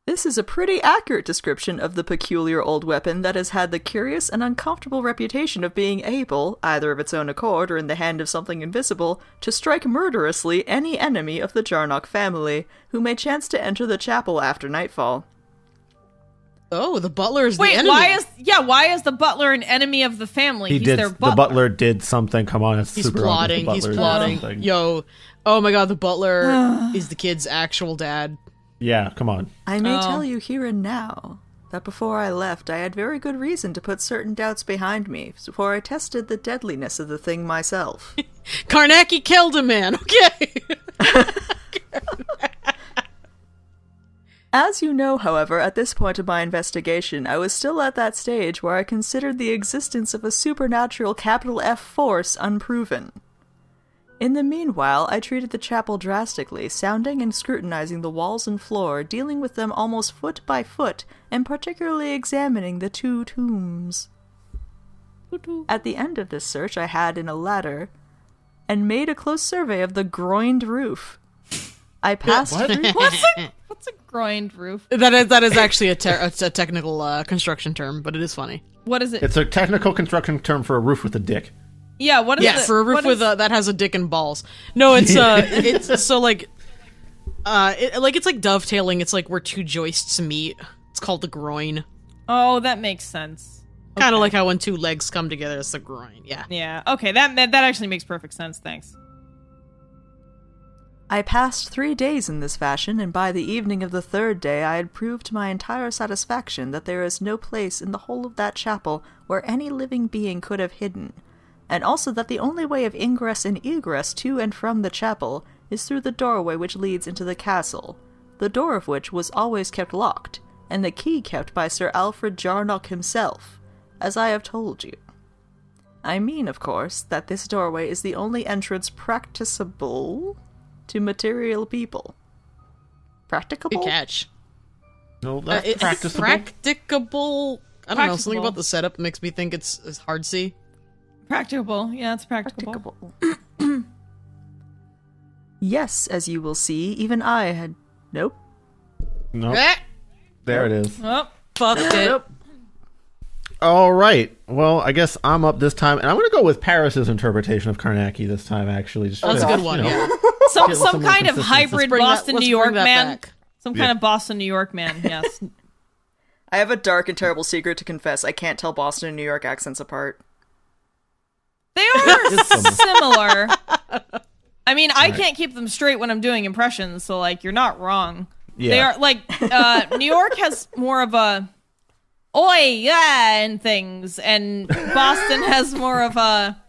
This is a pretty accurate description of the peculiar old weapon that has had the curious and uncomfortable reputation of being able, either of its own accord or in the hand of something invisible, to strike murderously any enemy of the Jarnock family, who may chance to enter the chapel after nightfall. Oh, the butler is the Wait, enemy. why is the butler an enemy of the family? He's their butler. The butler did something. Come on, it's He's super plotting. obvious He's the butler did plotting. something. Yo, oh my god, the butler is the kid's actual dad. Yeah, come on. I may tell you here and now that before I left, I had very good reason to put certain doubts behind me, for I tested the deadliness of the thing myself. Carnacki killed a man, okay? As you know, however, at this point of my investigation, I was still at that stage where I considered the existence of a supernatural capital F force unproven. In the meanwhile, I treated the chapel drastically, sounding and scrutinizing the walls and floor, dealing with them almost foot by foot, and particularly examining the 2 tombs. At the end of this search, I had in a ladder, and made a close survey of the groined roof. I passed through... What's a groined roof? That is actually a technical construction term, but it is funny. What is it? It's a technical construction term for a roof with a dick. Yeah, what is it? For a roof with that has a dick and balls. No, it's it's so like it's like dovetailing. It's like where 2 joists meet. It's called the groin. Oh, that makes sense. Kind of like how when 2 legs come together, it's the groin. Yeah. Yeah. Okay, that actually makes perfect sense. Thanks. I passed 3 days in this fashion, and by the evening of the 3rd day I had proved to my entire satisfaction that there is no place in the whole of that chapel where any living being could have hidden, and also that the only way of ingress and egress to and from the chapel is through the doorway which leads into the castle, the door of which was always kept locked, and the key kept by Sir Alfred Jarnock himself, as I have told you. I mean, of course, that this doorway is the only entrance practicable to material people. Practicable? Good catch. No, that's it's practicable. Practicable. I don't know. Something about the setup makes me think it's hard C. Practicable. Yeah, it's practicable. Yes, as you will see, even I had... Nope. Nope. There it is. Oh, Fucked it. Nope. All right. Well, I guess I'm up this time, and I'm going to go with Paris's interpretation of Carnacki this time. Actually, just That's a good one. Yeah. some kind of hybrid Boston, New York man. Back. Some kind of Boston, New York man. Yes. I have a dark and terrible secret to confess. I can't tell Boston and New York accents apart. They are similar. I mean, I can't keep them straight when I'm doing impressions, so like you're not wrong. Yeah. They are like New York has more of a oi, yeah, and things, and Boston has more of a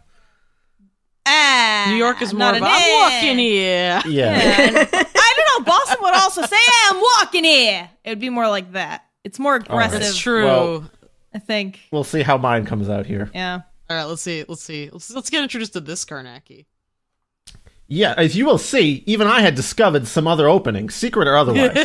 New York is more of a I'm walking here. Yeah. I don't know. Boston would also say, I'm walking here. It would be more like that. It's more aggressive. That's true. Well, I think. We'll see how mine comes out here. Yeah. All right, let's see. Let's get introduced to this Carnacki. Yeah, as you will see, even I had discovered some other openings, secret or otherwise.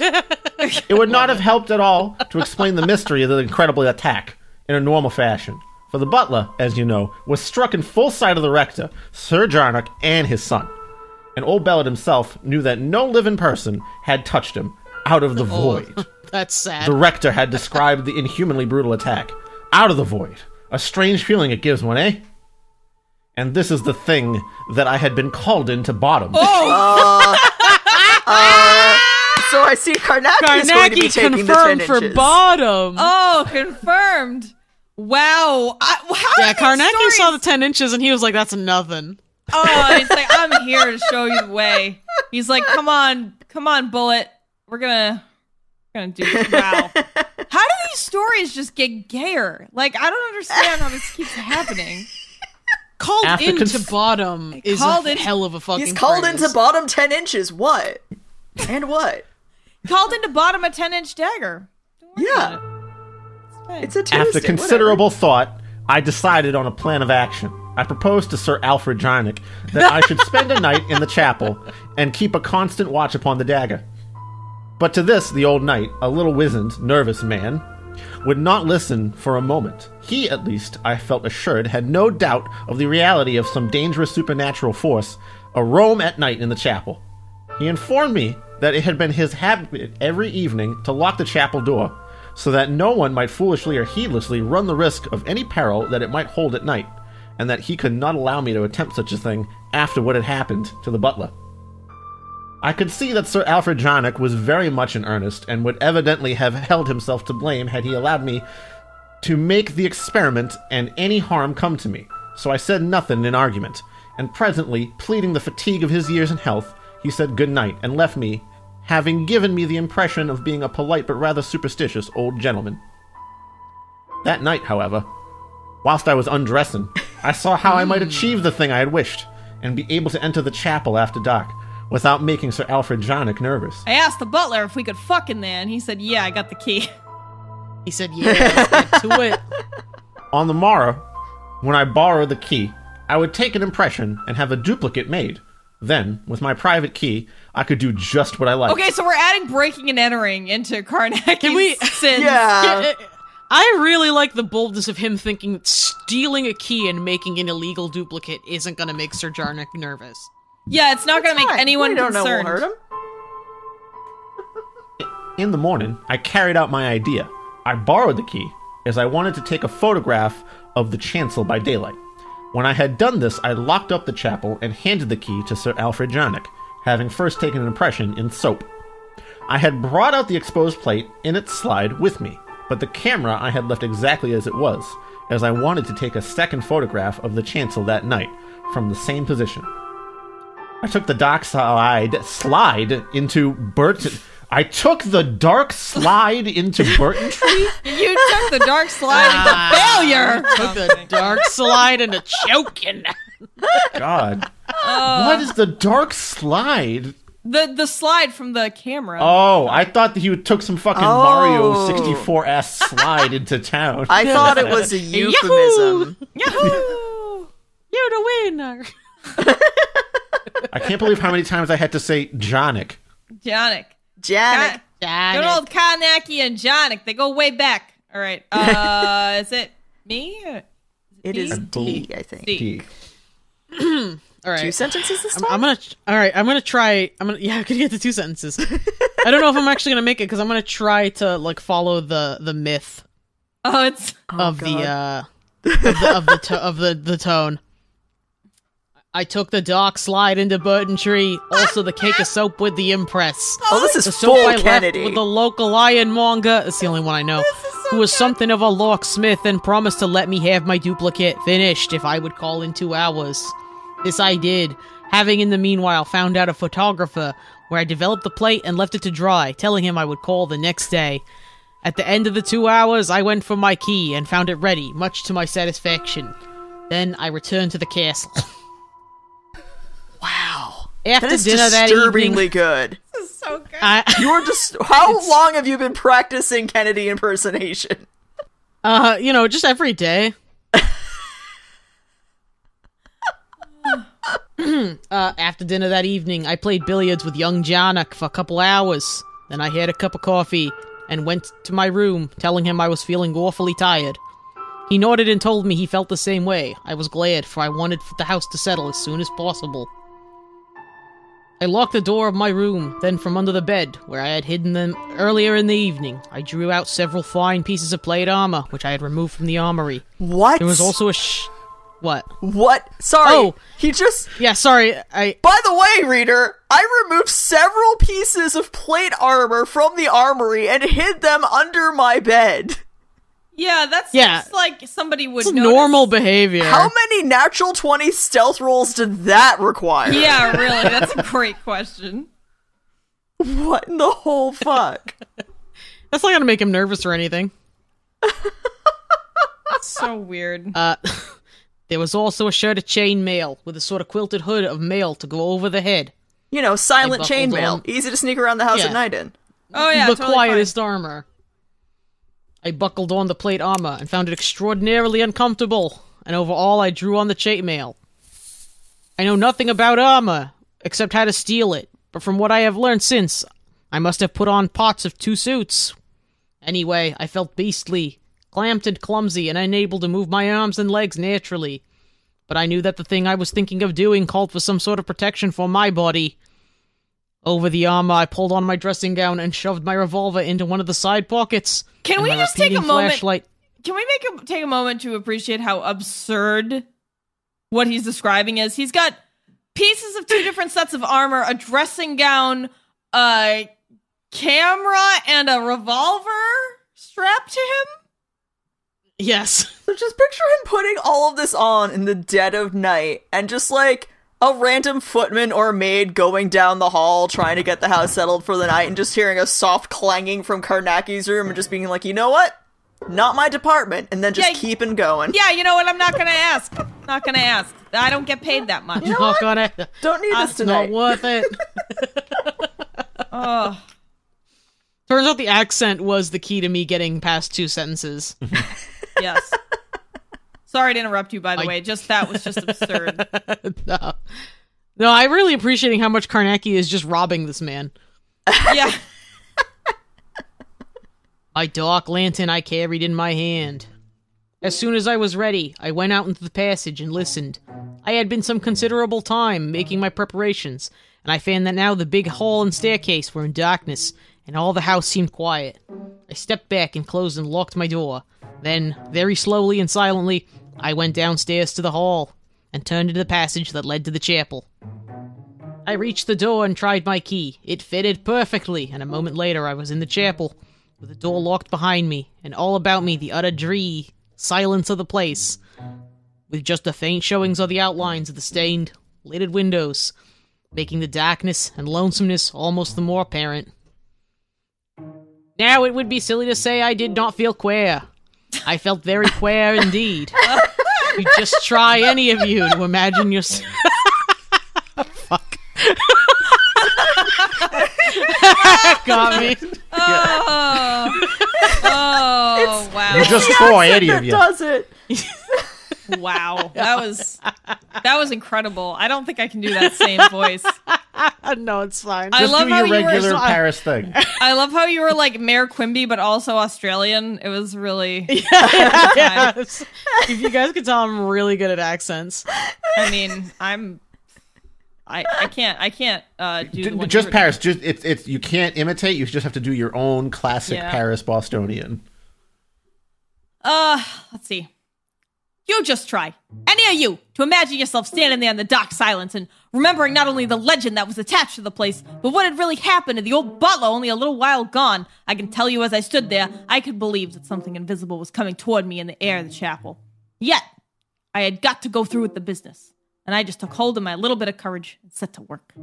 It would not have helped at all to explain the mystery of the incredible attack in a normal fashion. For the butler, as you know, was struck in full sight of the rector, Sir Jarnock, and his son. And old Bellet himself knew that no living person had touched him out of the void. That's sad. The rector had described the inhumanly brutal attack. Out of the void. A strange feeling it gives one, eh? And this is the thing that I had been called in to bottom. So I see Carnacki is going to be taking the 10 inches. For bottom. Oh, confirmed. Wow. Carnacki saw the 10 inches and he was like, that's nothing. Oh, he's like, I'm here to show you the way. He's like, come on, Bullet. We're gonna do it. Wow. How do these stories just get gayer? Like, I don't understand how this keeps happening. Called into bottom is a hell of a fucking He's called phrase. into bottom 10 inches. What? And what? Called into bottom a 10-inch dagger. Yeah. It's a Tuesday. After considerable thought, I decided on a plan of action. I proposed to Sir Alfred Jarnock that I should spend a night in the chapel and keep a constant watch upon the dagger. But to this, the old knight, a little wizened, nervous man, would not listen for a moment. He, at least, I felt assured, had no doubt of the reality of some dangerous supernatural force a-roam at night in the chapel. He informed me that it had been his habit every evening to lock the chapel door, so that no one might foolishly or heedlessly run the risk of any peril that it might hold at night, and that he could not allow me to attempt such a thing after what had happened to the butler. I could see that Sir Alfred Jarnock was very much in earnest, and would evidently have held himself to blame had he allowed me to make the experiment and any harm come to me. So I said nothing in argument, and presently, pleading the fatigue of his years and health, he said good night and left me, having given me the impression of being a polite but rather superstitious old gentleman. That night, however, whilst I was undressing, I saw how I might achieve the thing I had wished, and be able to enter the chapel after dark, without making Sir Alfred Jarnock nervous. I asked the butler if we could fuck in there, and he said, yeah, I got the key. He said, yeah, let's get to it. On the morrow, when I borrowed the key, I would take an impression and have a duplicate made. Then, with my private key, I could do just what I liked. Okay, so we're adding breaking and entering into Carnacki's sins. Yeah. I really like the boldness of him thinking that stealing a key and making an illegal duplicate isn't going to make Sir Jarnock nervous. Yeah, it's not going to make anyone concerned. We don't know we'll hurt him. In the morning, I carried out my idea. I borrowed the key, as I wanted to take a photograph of the chancel by daylight. When I had done this, I locked up the chapel and handed the key to Sir Alfred Jarnock, having first taken an impression in soap. I had brought out the exposed plate in its slide with me, but the camera I had left exactly as it was, as I wanted to take a second photograph of the chancel that night, from the same position. I took the dark slide into Burton. I took the dark slide into Burton Tree? You took the dark slide into failure! Took the dark slide into choking. God. What is the dark slide? The slide from the camera. Oh, I thought that he took some fucking Mario 64-ass slide into town. I thought it was a euphemism. Yahoo! You're the winner! I can't believe how many times I had to say Jarnock. Janik. Janet. Good old Carnacki and Jarnock. They go way back. All right. Is it me? It is D, I think. D. All right. 2 sentences this time? I'm gonna try. I'm gonna get to 2 sentences. I don't know if I'm actually gonna make it because I'm gonna try to like follow the myth. Of the tone. I took the dark slide into Burton Tree. Also, the cake of soap with the impress. Oh, this is the full soap I Kennedy. left with the local ironmonger. That's the only one I know. Who was something of a locksmith and promised to let me have my duplicate finished if I would call in 2 hours. This I did, having in the meanwhile found out a photographer, where I developed the plate and left it to dry, telling him I would call the next day. At the end of the 2 hours, I went for my key and found it ready, much to my satisfaction. Then I returned to the castle. Wow. After that is dinner disturbingly that evening, good. This is so good. You're just how long have you been practicing Kennedy impersonation? Just every day. After dinner that evening, I played billiards with young Jarnock for a couple hours. Then I had a cup of coffee and went to my room, telling him I was feeling awfully tired. He nodded and told me he felt the same way. I was glad, for I wanted the house to settle as soon as possible. I locked the door of my room, then from under the bed, where I had hidden them earlier in the evening, I drew out several fine pieces of plate armor, which I had removed from the armory. What? There was also a What? What? Sorry. Oh! He just... Yeah, sorry, By the way, reader, I removed several pieces of plate armor from the armory and hid them under my bed. Yeah, that's just like somebody would notice. Normal behavior. How many natural 20 stealth rolls did that require? Yeah, really, that's a great question. What in the whole fuck? That's not gonna make him nervous or anything. That's so weird. There was also a shirt of chainmail with a sort of quilted hood of mail to go over the head. You know, silent chainmail. Easy to sneak around the house at night in. Oh yeah, the totally quietest armor. I buckled on the plate armor and found it extraordinarily uncomfortable, and overall I drew on the chainmail. I know nothing about armor, except how to steal it, but from what I have learned since, I must have put on parts of 2 suits. Anyway, I felt beastly, clamped and clumsy, and unable to move my arms and legs naturally. But I knew that the thing I was thinking of doing called for some sort of protection for my body. Over the armor, I pulled on my dressing gown and shoved my revolver into one of the side pockets. Can we just take a moment? Can we take a moment to appreciate how absurd what he's describing is? He's got pieces of two different sets of armor, a dressing gown, a camera, and a revolver strapped to him? Yes. So just picture him putting all of this on in the dead of night, and just like a random footman or maid going down the hall trying to get the house settled for the night, and just hearing a soft clanging from Carnacki's room and just being like, you know what? Not my department, and then just keeping going. Yeah, you know what? I'm not gonna ask. Not gonna ask. I don't get paid that much. You know Not gonna. Don't need this tonight. Not worth it. Oh. Turns out the accent was the key to me getting past 2 sentences. Yes. Sorry to interrupt you, by the way. That was just absurd. No, I'm really appreciating how much Carnacki is just robbing this man. Yeah. My dark lantern I carried in my hand. As soon as I was ready, I went out into the passage and listened. I had been some considerable time making my preparations, and I found that now the big hall and staircase were in darkness, and all the house seemed quiet. I stepped back and closed and locked my door. Then, very slowly and silently, I went downstairs to the hall, and turned into the passage that led to the chapel. I reached the door and tried my key. It fitted perfectly, and a moment later I was in the chapel, with the door locked behind me, and all about me the utter silence of the place, with just the faint showings of the outlines of the stained, lighted windows, making the darkness and lonesomeness almost the more apparent. Now it would be silly to say I did not feel queer. I felt very queer indeed. You just try, any of you, to imagine yourself... Fuck. Got me. Oh, wow. You just try, any of you. Does it? Wow. That was incredible. I don't think I can do that same voice. No, it's fine. I Just love do how your you were regular Paris thing. I love how you were like Mayor Quimby, but also Australian. It was really... Yes. If you guys could tell, I'm really good at accents. I mean, I can't do the one just Paris. Just it's you can't imitate. You just have to do your own classic Paris Bostonian. Let's see. You just try, any of you, to imagine yourself standing there in the dark silence and remembering not only the legend that was attached to the place, but what had really happened to the old butler only a little while gone. I can tell you as I stood there, I could believe that something invisible was coming toward me in the air of the chapel. Yet, I had got to go through with the business, and I just took hold of my little bit of courage and set to work.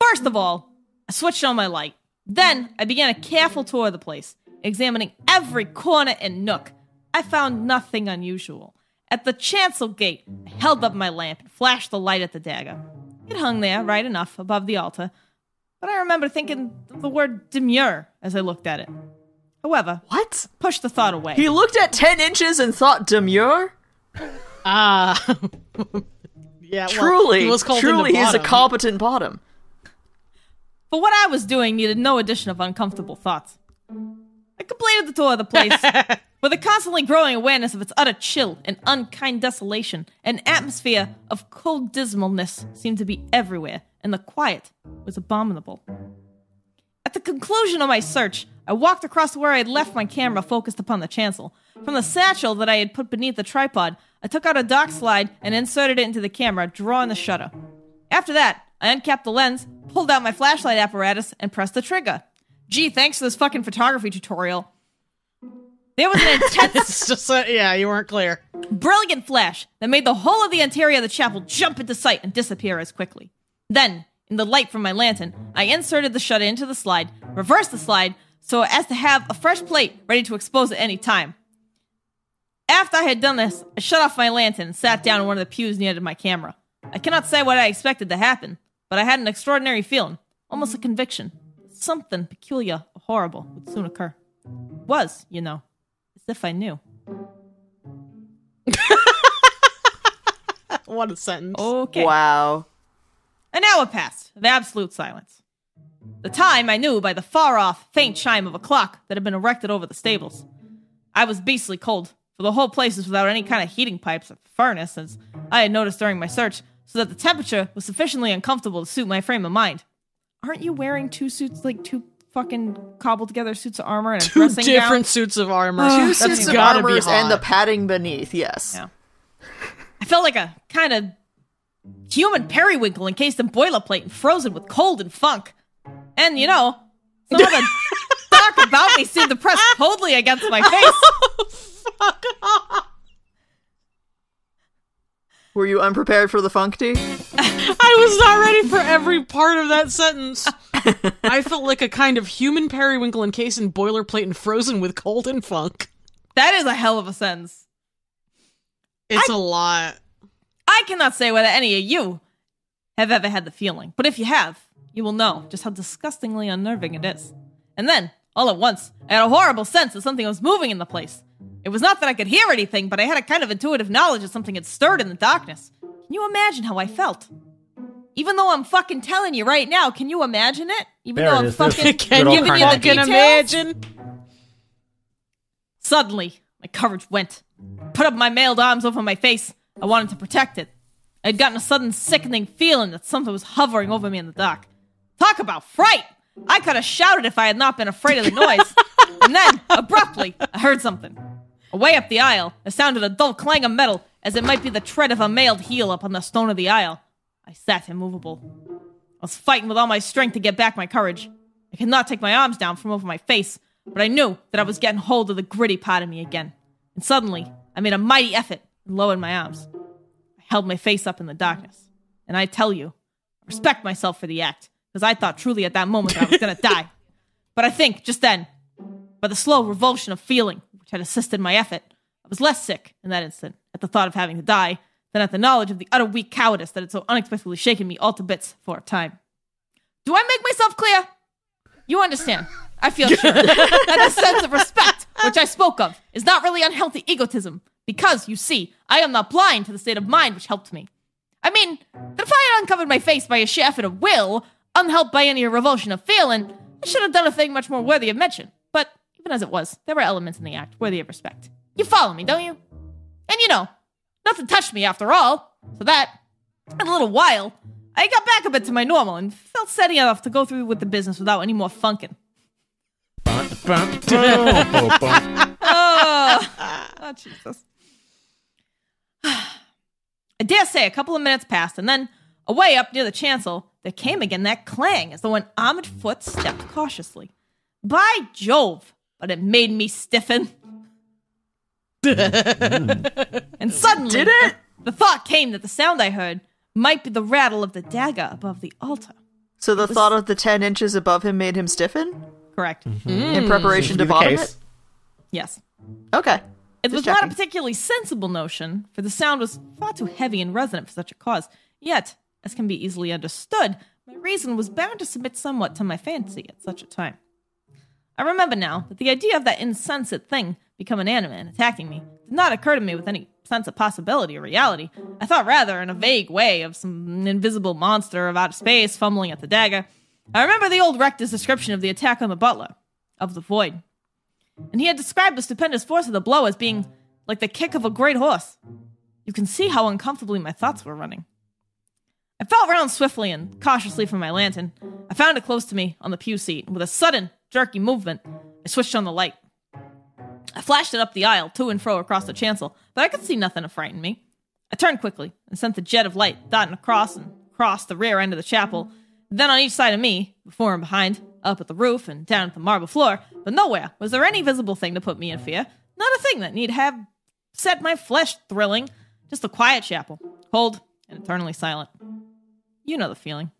First of all, I switched on my light. Then, I began a careful tour of the place, examining every corner and nook. I found nothing unusual. At the chancel gate, I held up my lamp and flashed the light at the dagger. It hung there, right enough, above the altar, but I remember thinking the word demure as I looked at it. However, what? Pushed the thought away. He looked at 10 inches and thought demure? Yeah, truly, well, truly he's a competent bottom. But what I was doing needed no addition of uncomfortable thoughts. I completed the tour of the place, with a constantly growing awareness of its utter chill and unkind desolation. An atmosphere of cold dismalness seemed to be everywhere, and the quiet was abominable. At the conclusion of my search, I walked across to where I had left my camera focused upon the chancel. From the satchel that I had put beneath the tripod, I took out a dock slide and inserted it into the camera, drawing the shutter. After that, I uncapped the lens, pulled out my flashlight apparatus, and pressed the trigger. Gee, thanks for this fucking photography tutorial. There was an intense... you weren't clear. Brilliant flash that made the whole of the interior of the chapel jump into sight and disappear as quickly. Then, in the light from my lantern, I inserted the shutter into the slide, reversed the slide, so as to have a fresh plate ready to expose at any time. After I had done this, I shut off my lantern and sat down in one of the pews near to my camera. I cannot say what I expected to happen, but I had an extraordinary feeling, almost a conviction. Something peculiar or horrible would soon occur. It was, you know, as if I knew. What a sentence. Okay. Wow. An hour passed of absolute silence. The time I knew by the far-off, faint chime of a clock that had been erected over the stables. I was beastly cold, for the whole place was without any kind of heating pipes or furnace, as I had noticed during my search, so that the temperature was sufficiently uncomfortable to suit my frame of mind. Aren't you wearing two suits, like two fucking cobbled together suits of armor and a dressing gown? Two different suits of armor. Two suits of armor and the padding beneath, yes. Yeah. I felt like a kind of Human periwinkle encased in boilerplate and frozen with cold and funk. And, you know, some of the dark about me seemed to press coldly against my face. Fuck off. Were you unprepared for the funk, D? I was not ready for every part of that sentence. I felt like a kind of human periwinkle encased in boilerplate and frozen with cold and funk. That is a hell of a sentence. It's a lot. I cannot say whether any of you have ever had the feeling, but if you have, you will know just how disgustingly unnerving it is. And then, all at once, I had a horrible sense that something was moving in the place. It was not that I could hear anything, but I had a kind of intuitive knowledge that something had stirred in the darkness. Can you imagine how I felt? Even though I'm fucking telling you right now, can you imagine it? Even though I'm fucking giving you the details? Imagine? Suddenly, my courage went. Put up my mailed arms over my face. I wanted to protect it. I had gotten a sudden sickening feeling that something was hovering over me in the dark. Talk about fright! I could have shouted if I had not been afraid of the noise. And then, abruptly, I heard something. Away up the aisle, there sounded a dull clang of metal, as it might be the tread of a mailed heel upon the stone of the aisle. I sat immovable. I was fighting with all my strength to get back my courage. I could not take my arms down from over my face, but I knew that I was getting hold of the gritty part of me again. And suddenly, I made a mighty effort and lowered my arms. I held my face up in the darkness. And I tell you, I respect myself for the act, because I thought truly at that moment that I was going to die. But I think, just then, by the slow revulsion of feeling which had assisted my effort, I was less sick in that instant at the thought of having to die than at the knowledge of the utter weak cowardice that had so unexpectedly shaken me all to bits for a time. Do I make myself clear? You understand, I feel sure, that a sense of respect, which I spoke of, is not really unhealthy egotism, because, you see, I am not blind to the state of mind which helped me. I mean, that if I had uncovered my face by a sheer effort of will, unhelped by any revulsion of feeling, I should have done a thing much more worthy of mention. But, even as it was, there were elements in the act worthy of respect. You follow me, don't you? And you know, nothing touched me after all, so that, in a little while, I got back a bit to my normal and felt steady enough to go through with the business without any more funking. Oh, Jesus. I dare say a couple of minutes passed, and then, away up near the chancel, there came again that clang as though an armored foot stepped cautiously. By Jove, but it made me stiffen. And suddenly, did it? The thought came that the sound I heard might be the rattle of the dagger above the altar. So the thought of the 10 inches above him made him stiffen? Correct. In preparation to bottom it? Yes. Okay. It was not a particularly sensible notion, for the sound was far too heavy and resonant for such a cause. Yet, as can be easily understood, my reason was bound to submit somewhat to my fancy at such a time. I remember now that the idea of that insensate thing becoming animate and attacking me did not occur to me with any sense of possibility or reality. I thought rather, in a vague way, of some invisible monster of outer space fumbling at the dagger. I remember the old rector's description of the attack on the butler, of the void. And he had described the stupendous force of the blow as being like the kick of a great horse. You can see how uncomfortably my thoughts were running. I felt round swiftly and cautiously for my lantern. I found it close to me on the pew seat, and with a sudden, jerky movement, I switched on the light. I flashed it up the aisle, to and fro across the chancel, but I could see nothing to frighten me. I turned quickly and sent the jet of light dotting across the rear end of the chapel, then on each side of me, before and behind, up at the roof and down at the marble floor, but nowhere was there any visible thing to put me in fear. Not a thing that need have set my flesh thrilling. Just a quiet chapel, cold and eternally silent. You know the feeling.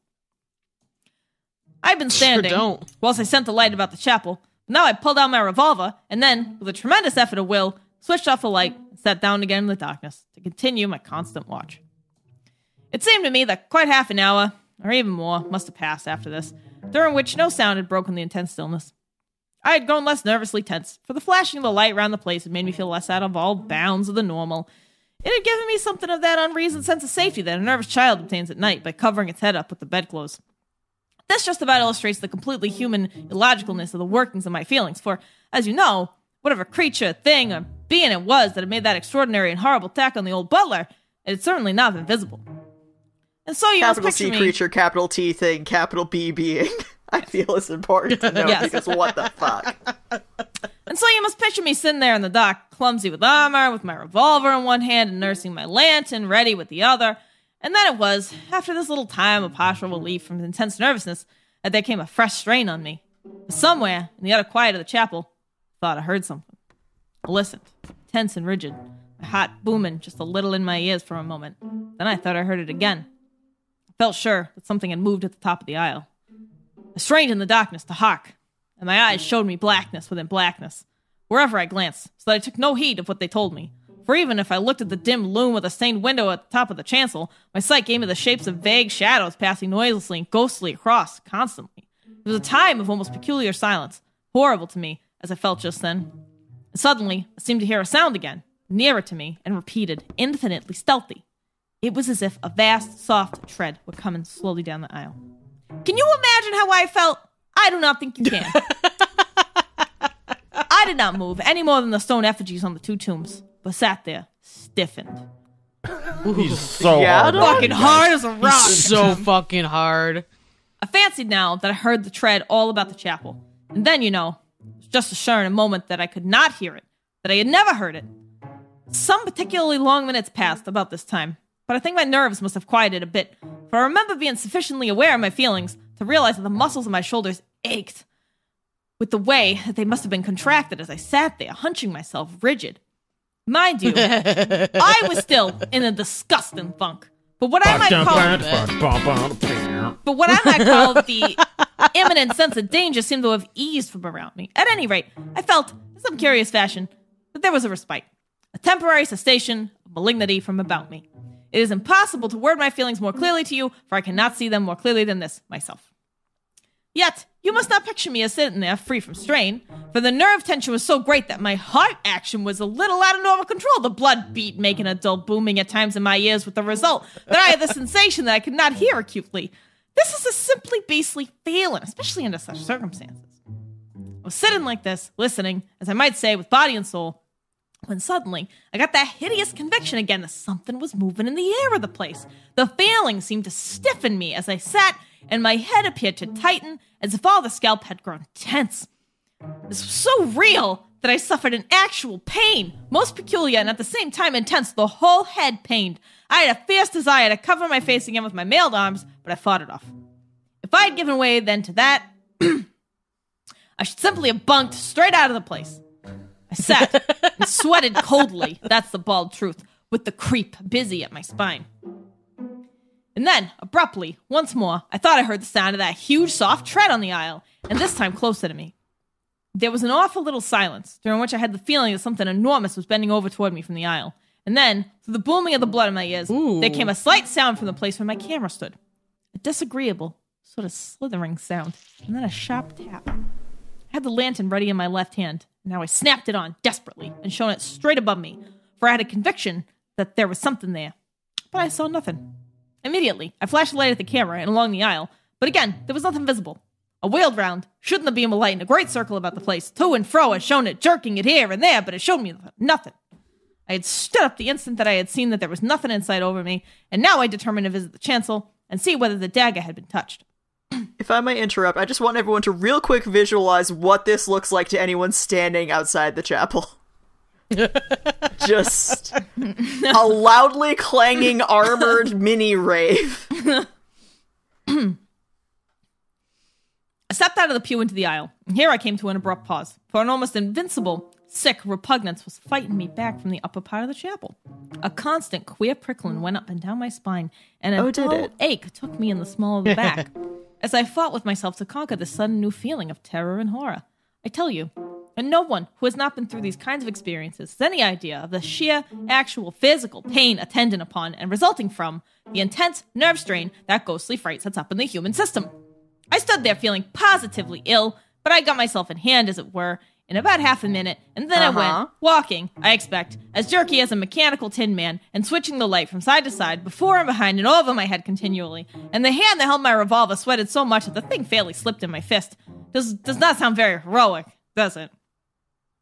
I've been standing whilst I sent the light about the chapel. Now I pulled out my revolver, and then, with a tremendous effort of will, switched off the light and sat down again in the darkness to continue my constant watch. It seemed to me that quite half an hour, or even more, must have passed after this, during which no sound had broken the intense stillness. I had grown less nervously tense, for the flashing of the light round the place had made me feel less out of all bounds of the normal. It had given me something of that unreasoned sense of safety that a nervous child obtains at night by covering its head up with the bedclothes. This just about illustrates the completely human illogicalness of the workings of my feelings, for, as you know, whatever creature, thing, or being it was that had made that extraordinary and horrible attack on the old butler, it had certainly not been visible. And so you capital must picture C creature, capital T thing, capital B being, I feel is important to know, because what the fuck? And so you must picture me sitting there in the dark, clumsy with armor, with my revolver in one hand and nursing my lantern, ready with the other. And then it was, after this little time of partial relief from intense nervousness, that there came a fresh strain on me. Somewhere, in the utter quiet of the chapel, I thought I heard something. I listened, tense and rigid, my heart booming just a little in my ears for a moment. Then I thought I heard it again. I felt sure that something had moved at the top of the aisle. I strained in the darkness to hark, and my eyes showed me blackness within blackness, wherever I glanced, so that I took no heed of what they told me. For even if I looked at the dim loom with a stained window at the top of the chancel, my sight gave me the shapes of vague shadows passing noiselessly and ghostly across, constantly. It was a time of almost peculiar silence, horrible to me, as I felt just then. And suddenly, I seemed to hear a sound again, nearer to me, and repeated, infinitely stealthy. It was as if a vast, soft tread were coming slowly down the aisle. Can you imagine how I felt? I do not think you can. I did not move any more than the stone effigies on the two tombs, but sat there, stiffened. He's so hard. Fucking hard as a rock. He's so fucking hard. I fancied now that I heard the tread all about the chapel. And then, it was just as sure in a moment that I could not hear it, that I had never heard it. Some particularly long minutes passed about this time, but I think my nerves must have quieted a bit, for I remember being sufficiently aware of my feelings to realize that the muscles of my shoulders ached, with the way that they must have been contracted as I sat there, hunching myself rigid. Mind you, I was still in a disgusting funk. But what I might call the imminent sense of danger seemed to have eased from around me. At any rate, I felt, in some curious fashion, that there was a respite, a temporary cessation of malignity from about me. It is impossible to word my feelings more clearly to you, for I cannot see them more clearly than this myself. Yet, you must not picture me as sitting there free from strain, for the nerve tension was so great that my heart action was a little out of normal control, the blood beat making a dull booming at times in my ears, with the result that I had the sensation that I could not hear acutely. This is a simply beastly feeling, especially under such circumstances. I was sitting like this, listening, as I might say, with body and soul, when suddenly I got that hideous conviction again that something was moving in the air of the place. The feeling seemed to stiffen me as I sat, and my head appeared to tighten as if all the scalp had grown tense. This was so real that I suffered an actual pain, most peculiar and at the same time intense. The whole head pained. I had a fierce desire to cover my face again with my mailed arms, but I fought it off. If I had given way then to that, I should simply have bunked straight out of the place. I sat and sweated coldly, that's the bald truth, with the creep busy at my spine. And then, abruptly, once more, I thought I heard the sound of that huge, soft tread on the aisle, and this time closer to me. There was an awful little silence, during which I had the feeling that something enormous was bending over toward me from the aisle. And then, through the booming of the blood in my ears, there came a slight sound from the place where my camera stood. A disagreeable, sort of slithering sound, and then a sharp tap. I had the lantern ready in my left hand, and now I snapped it on, desperately, and shone it straight above me, for I had a conviction that there was something there. But I saw nothing. Immediately, I flashed a light at the camera and along the aisle, but again, there was nothing visible. I wheeled round, shooting the beam of light in a great circle about the place. To and fro, I shone it, jerking it here and there, but it showed me nothing. I had stood up the instant that I had seen that there was nothing in sight over me, and now I determined to visit the chancel and see whether the dagger had been touched. If I may interrupt, I just want everyone to real quick visualize what this looks like to anyone standing outside the chapel. Just a loudly clanging armored mini rave. I stepped out of the pew into the aisle, and here I came to an abrupt pause, for an almost invincible, sick repugnance was fighting me back from the upper part of the chapel. A constant queer prickling went up and down my spine, and a dull ache took me in the small of the back, as I fought with myself to conquer this sudden new feeling of terror and horror. I tell you, and no one who has not been through these kinds of experiences has any idea of the sheer, actual, physical pain attendant upon and resulting from the intense nerve strain that ghostly fright sets up in the human system. I stood there feeling positively ill, but I got myself in hand, as it were, in about half a minute, and then I went, walking, I expect, as jerky as a mechanical tin man, and switching the light from side to side, before and behind and over my head continually, and the hand that held my revolver sweated so much that the thing fairly slipped in my fist. Does not sound very heroic, does it?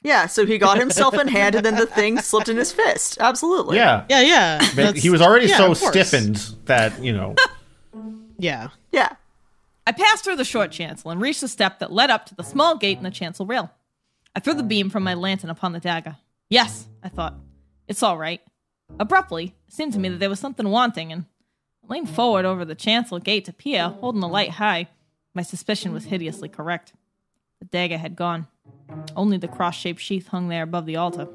Yeah, so he got himself in hand and then the thing slipped in his fist. Absolutely. Yeah. Yeah. He was already so stiffened that, Yeah. Yeah. I passed through the short chancel and reached the step that led up to the small gate in the chancel rail. I threw the beam from my lantern upon the dagger. Yes, I thought. It's all right. Abruptly, it seemed to me that there was something wanting, and I leaned forward over the chancel gate to peer, holding the light high. My suspicion was hideously correct. The dagger had gone. Only the cross-shaped sheath hung there above the altar.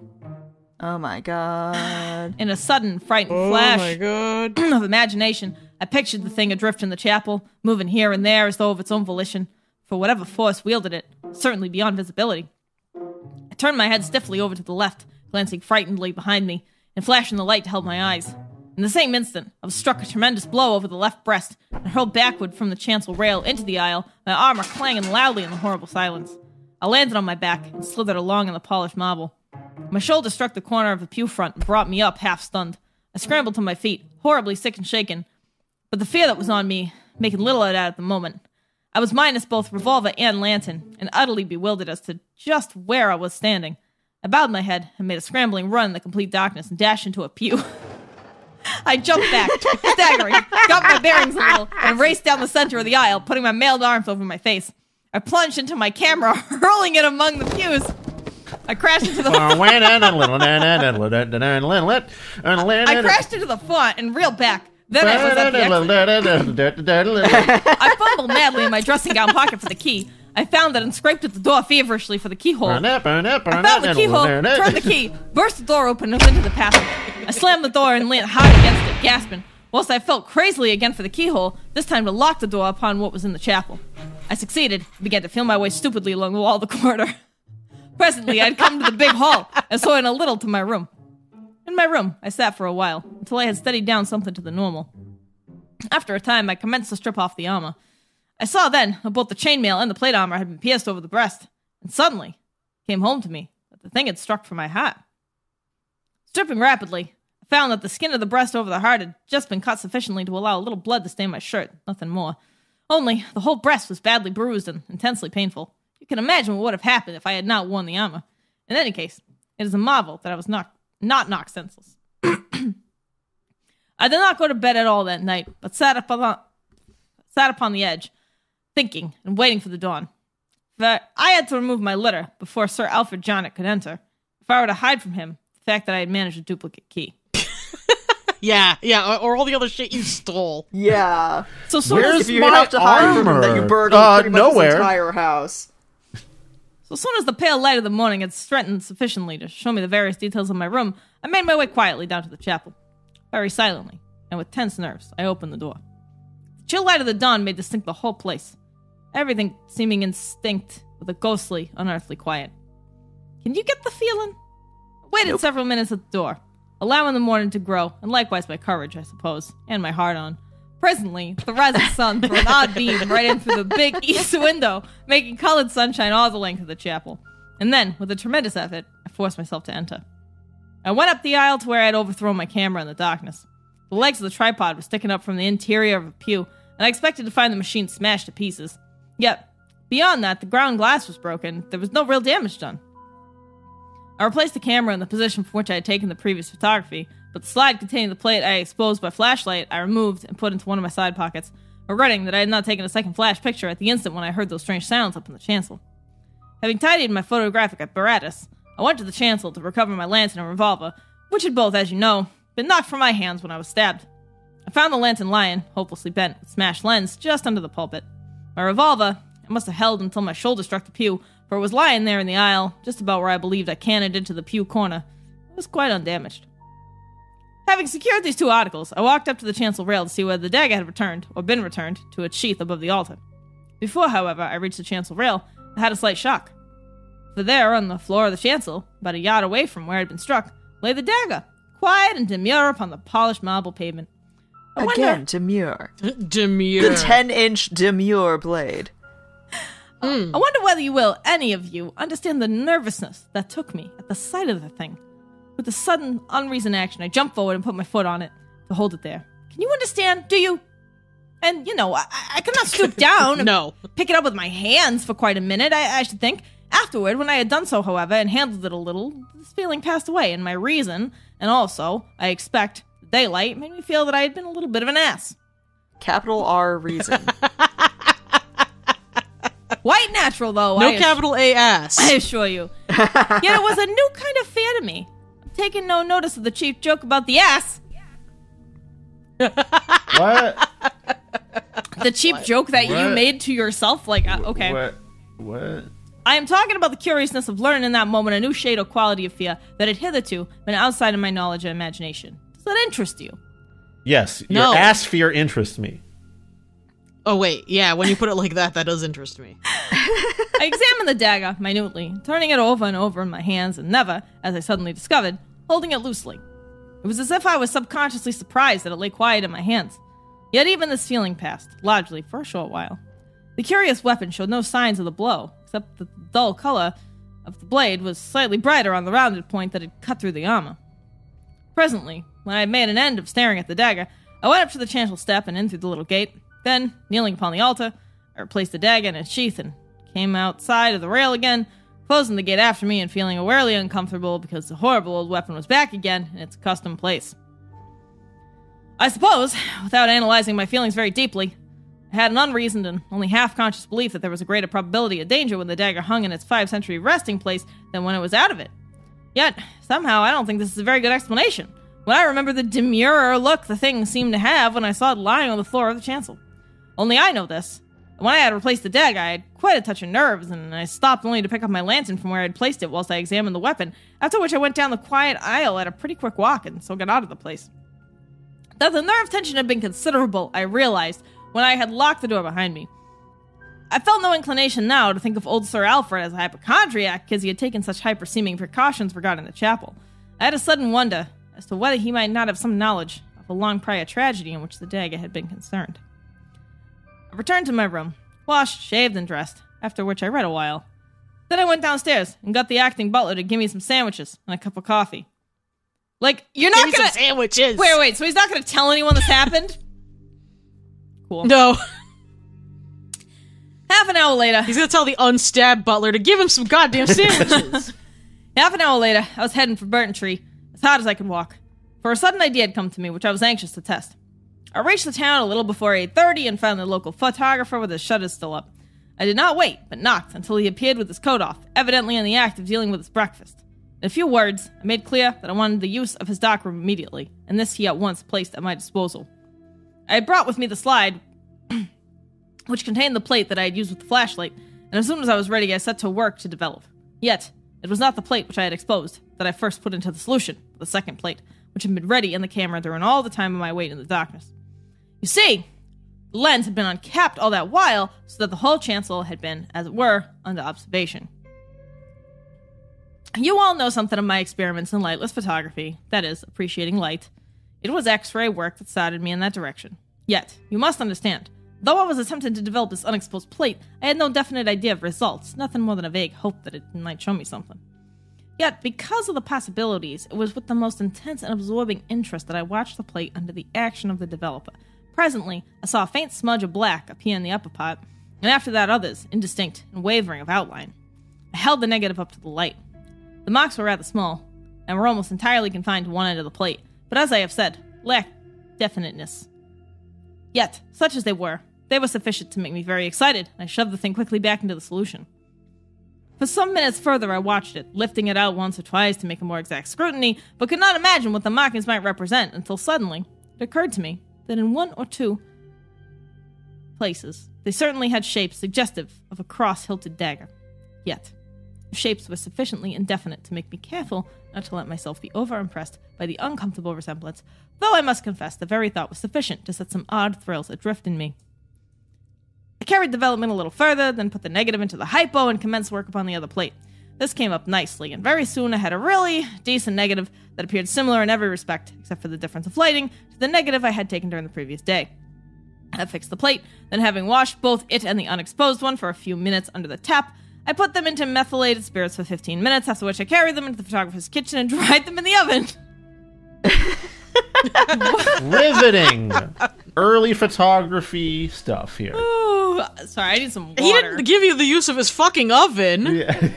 Oh my god. In a sudden, frightened flash of imagination, I pictured the thing adrift in the chapel, moving here and there as though of its own volition, for whatever force wielded it, certainly beyond visibility. I turned my head stiffly over to the left, glancing frightenedly behind me, and flashing the light to help my eyes. In the same instant, I was struck a tremendous blow over the left breast, and hurled backward from the chancel rail into the aisle, my armor clanging loudly in the horrible silence. I landed on my back and slithered along in the polished marble. My shoulder struck the corner of the pew front and brought me up, half-stunned. I scrambled to my feet, horribly sick and shaken, but the fear that was on me, making little of that at the moment. I was minus both revolver and lantern, and utterly bewildered as to just where I was standing. I bowed my head and made a scrambling run in the complete darkness and dashed into a pew. I jumped back, staggering, got my bearings a little, and raced down the center of the aisle, putting my mailed arms over my face. I plunged into my camera, hurling it among the pews. I crashed into the I crashed into the front and reeled back. Then I was at the exit. I fumbled madly in my dressing gown pocket for the key. I found it and scraped at the door feverishly for the keyhole. I found the keyhole, turned the key, burst the door open and went into the passage. I slammed the door and leaned hard against it, gasping, whilst I felt crazily again for the keyhole, this time to lock the door upon what was in the chapel. I succeeded and began to feel my way stupidly along the wall of the corridor. Presently, I'd come to the big hall and saw in a little to my room. In my room, I sat for a while, until I had steadied down something to the normal. After a time, I commenced to strip off the armor. I saw then that both the chainmail and the plate armor had been pierced over the breast, and suddenly it came home to me that the thing had struck for my heart. Stripping rapidly, I found that the skin of the breast over the heart had just been cut sufficiently to allow a little blood to stain my shirt, nothing more. Only, the whole breast was badly bruised and intensely painful. You can imagine what would have happened if I had not worn the armor. In any case, it is a marvel that I was not knocked senseless. I did not go to bed at all that night, but sat upon the edge, thinking and waiting for the dawn. For I had to remove my litter before Sir Alfred Jarnock could enter, if I were to hide from him the fact that I had managed a duplicate key. Yeah, or all the other shit you stole. Yeah. So where's if you have to hide from him that you burgled pretty much his entire house. So as soon as the pale light of the morning had strengthened sufficiently to show me the various details of my room, I made my way quietly down to the chapel. Very silently, and with tense nerves, I opened the door. The chill light of the dawn made distinct the whole place, everything seeming instinct with a ghostly, unearthly quiet. Can you get the feeling? I waited several minutes at the door, allowing the morning to grow, and likewise my courage, I suppose, and my heart on. Presently, the rising sun threw an odd beam right in through the big east window, making colored sunshine all the length of the chapel. And then, with a tremendous effort, I forced myself to enter. I went up the aisle to where I had overthrown my camera in the darkness. The legs of the tripod were sticking up from the interior of a pew, and I expected to find the machine smashed to pieces. Yet, beyond that, the ground glass was broken. There was no real damage done. I replaced the camera in the position from which I had taken the previous photography, but the slide containing the plate I exposed by flashlight I removed and put into one of my side pockets, regretting that I had not taken a second flash picture at the instant when I heard those strange sounds up in the chancel. Having tidied my photographic apparatus, I went to the chancel to recover my lantern and revolver, which had both, as you know, been knocked from my hands when I was stabbed. I found the lantern lying, hopelessly bent, with smashed lens, just under the pulpit. My revolver, I must have held until my shoulder struck the pew, for it was lying there in the aisle, just about where I believed I cannoned into the pew corner. It was quite undamaged. Having secured these two articles, I walked up to the chancel rail to see whether the dagger had returned, or been returned, to its sheath above the altar. Before, however, I reached the chancel rail, I had a slight shock. For there, on the floor of the chancel, about a yard away from where it had been struck, lay the dagger, quiet and demure upon the polished marble pavement. Again, demure. Demure. The 10-inch demure blade. I wonder whether you will, any of you, understand the nervousness that took me at the sight of the thing. With a sudden, unreasoned action, I jumped forward and put my foot on it to hold it there. Can you understand? Do you? And, I could not stoop down and pick it up with my hands for quite a minute, I should think. Afterward, when I had done so, however, and handled it a little, this feeling passed away, and my reason, and also, I expect, daylight, made me feel that I had been a little bit of an ass. Capital R reason. Quite natural, though. No capital A ass. I assure you. Yet it was a new kind of fear to me. I'm taking no notice of the chief joke about the ass. What What? The cheap joke that you made to yourself? Like, okay. What? I am talking about the curiousness of learning in that moment a new shade or quality of fear that had hitherto been outside of my knowledge and imagination. Does that interest you? Yes, No. Your ass fear interests me. Oh, wait. Yeah, when you put it like that, that does interest me. I examined the dagger minutely, turning it over and over in my hands and never, as I suddenly discovered, holding it loosely. It was as if I was subconsciously surprised that it lay quiet in my hands. Yet even this feeling passed, largely for a short while. The curious weapon showed no signs of the blow, except that the dull color of the blade was slightly brighter on the rounded point that had cut through the armor. Presently, when I had made an end of staring at the dagger, I went up to the chancel step and in through the little gate. Then, kneeling upon the altar, I replaced the dagger in its sheath and came outside of the rail again, closing the gate after me and feeling awarely uncomfortable because the horrible old weapon was back again in its accustomed place. I suppose, without analyzing my feelings very deeply, I had an unreasoned and only half-conscious belief that there was a greater probability of danger when the dagger hung in its 5th-century resting place than when it was out of it. Yet, somehow, I don't think this is a very good explanation, when I remember the demure look the thing seemed to have when I saw it lying on the floor of the chancel. Only I know this. When I had replaced the dagger, I had quite a touch of nerves, and I stopped only to pick up my lantern from where I had placed it whilst I examined the weapon, after which I went down the quiet aisle at a pretty quick walk and so got out of the place. That the nerve tension had been considerable, I realized, when I had locked the door behind me. I felt no inclination now to think of old Sir Alfred as a hypochondriac, because he had taken such hyper-seeming precautions regarding the chapel. I had a sudden wonder as to whether he might not have some knowledge of a long prior tragedy in which the dagger had been concerned. I returned to my room, washed, shaved, and dressed, after which I read a while. Then I went downstairs and got the acting butler to give me some sandwiches and a cup of coffee. Like, you're not gonna... some sandwiches! Wait, so he's not gonna tell anyone this happened? Cool. No. Half an hour later... He's gonna tell the unstabbed butler to give him some goddamn sandwiches. Half an hour later, I was heading for Burton Tree, as hard as I could walk, for a sudden idea had come to me, which I was anxious to test. I reached the town a little before 8:30 and found the local photographer with his shutters still up. I did not wait, but knocked until he appeared with his coat off, evidently in the act of dealing with his breakfast. In a few words, I made clear that I wanted the use of his darkroom immediately, and this he at once placed at my disposal. I had brought with me the slide, which contained the plate that I had used with the flashlight, and as soon as I was ready, I set to work to develop. Yet, it was not the plate which I had exposed that I first put into the solution, but the second plate, which had been ready in the camera during all the time of my wait in the darkness. You see, the lens had been uncapped all that while, so that the whole chancel had been, as it were, under observation. You all know something of my experiments in lightless photography, that is, appreciating light. It was X-ray work that started me in that direction. Yet, you must understand, though I was attempting to develop this unexposed plate, I had no definite idea of results, nothing more than a vague hope that it might show me something. Yet, because of the possibilities, it was with the most intense and absorbing interest that I watched the plate under the action of the developer. Presently, I saw a faint smudge of black appear in the upper part, and after that others, indistinct and wavering of outline. I held the negative up to the light. The marks were rather small, and were almost entirely confined to one end of the plate, but as I have said, lacked definiteness. Yet, such as they were sufficient to make me very excited, and I shoved the thing quickly back into the solution. For some minutes further I watched it, lifting it out once or twice to make a more exact scrutiny, but could not imagine what the markings might represent until suddenly it occurred to me that in one or two places they certainly had shapes suggestive of a cross-hilted dagger. Yet, the shapes were sufficiently indefinite to make me careful not to let myself be over-impressed by the uncomfortable resemblance, though I must confess the very thought was sufficient to set some odd thrills adrift in me. I carried development a little further, then put the negative into the hypo and commenced work upon the other plate. This came up nicely, and very soon I had a really decent negative that appeared similar in every respect, except for the difference of lighting, to the negative I had taken during the previous day. I fixed the plate, then having washed both it and the unexposed one for a few minutes under the tap, I put them into methylated spirits for 15 minutes, after which I carried them into the photographer's kitchen and dried them in the oven. Riveting. Early photography stuff here. Ooh, sorry, I need some water. He didn't give you the use of his fucking oven. Yeah.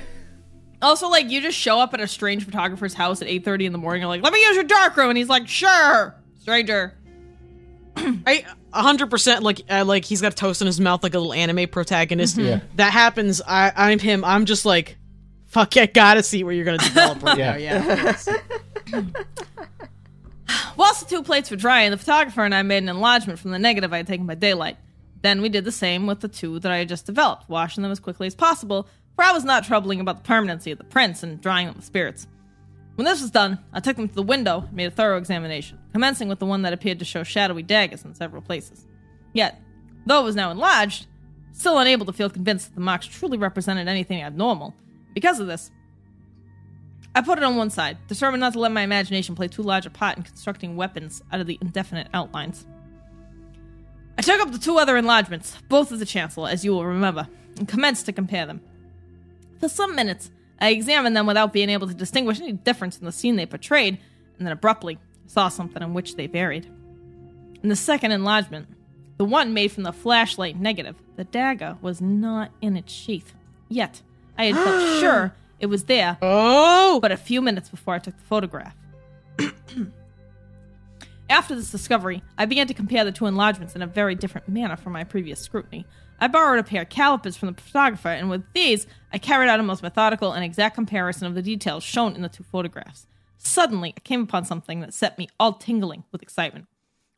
Also, like, you just show up at a strange photographer's house at 8:30 in the morning, you're like, let me use your darkroom, and he's like, sure, stranger. I 100% like he's got toast in his mouth like a little anime protagonist. Yeah. That happens. I'm him. I'm just like, fuck, I gotta see where you're gonna develop right now. Yeah. Whilst the 2 plates were drying, the photographer and I made an enlargement from the negative I had taken by daylight. Then we did the same with the 2 that I had just developed, washing them as quickly as possible, for I was not troubling about the permanency of the prints and drying them with spirits. When this was done, I took them to the window and made a thorough examination, commencing with the one that appeared to show shadowy daggers in several places. Yet, though it was now enlarged, still unable to feel convinced that the marks truly represented anything abnormal. Because of this, I put it on one side, determined not to let my imagination play too large a part in constructing weapons out of the indefinite outlines. I took up the 2 other enlargements, both of the chancellor, as you will remember, and commenced to compare them. For some minutes, I examined them without being able to distinguish any difference in the scene they portrayed, and then abruptly saw something in which they varied. In the second enlargement, the one made from the flashlight negative, the dagger was not in its sheath. Yet, I had felt sure it was there, but a few minutes before I took the photograph. After this discovery, I began to compare the 2 enlargements in a very different manner from my previous scrutiny. I borrowed a pair of calipers from the photographer, and with these, I carried out a most methodical and exact comparison of the details shown in the 2 photographs. Suddenly, I came upon something that set me all tingling with excitement.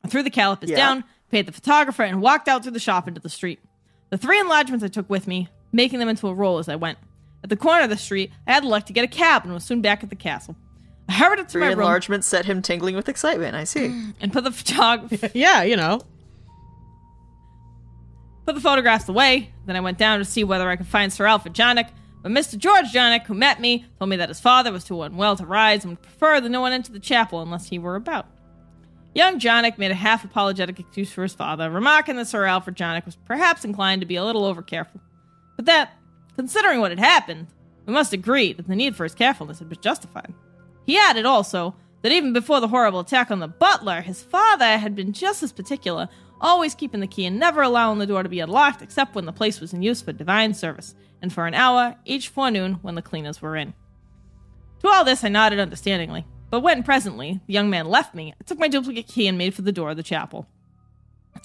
I threw the calipers down, paid the photographer, and walked out through the shop into the street. The 3 enlargements I took with me, making them into a roll as I went. At the corner of the street, I had the luck to get a cab and was soon back at the castle. I hurried up to my room. 3 enlargements set him tingling with excitement, I see. And put the photograph... Yeah, you know. Put the photographs away. Then I went down to see whether I could find Sir Alfred Jarnock, but Mr. George Jarnock, who met me, told me that his father was too unwell to rise and would prefer that no one enter the chapel unless he were about. Young Jarnock made a half-apologetic excuse for his father, remarking that Sir Alfred Jarnock was perhaps inclined to be a little over-careful, but that, considering what had happened, we must agree that the need for his carefulness had been justified. He added also that even before the horrible attack on the butler, his father had been just as particular, always keeping the key and never allowing the door to be unlocked except when the place was in use for divine service, and for an hour each forenoon when the cleaners were in. To all this I nodded understandingly, but when presently the young man left me, I took my duplicate key and made for the door of the chapel.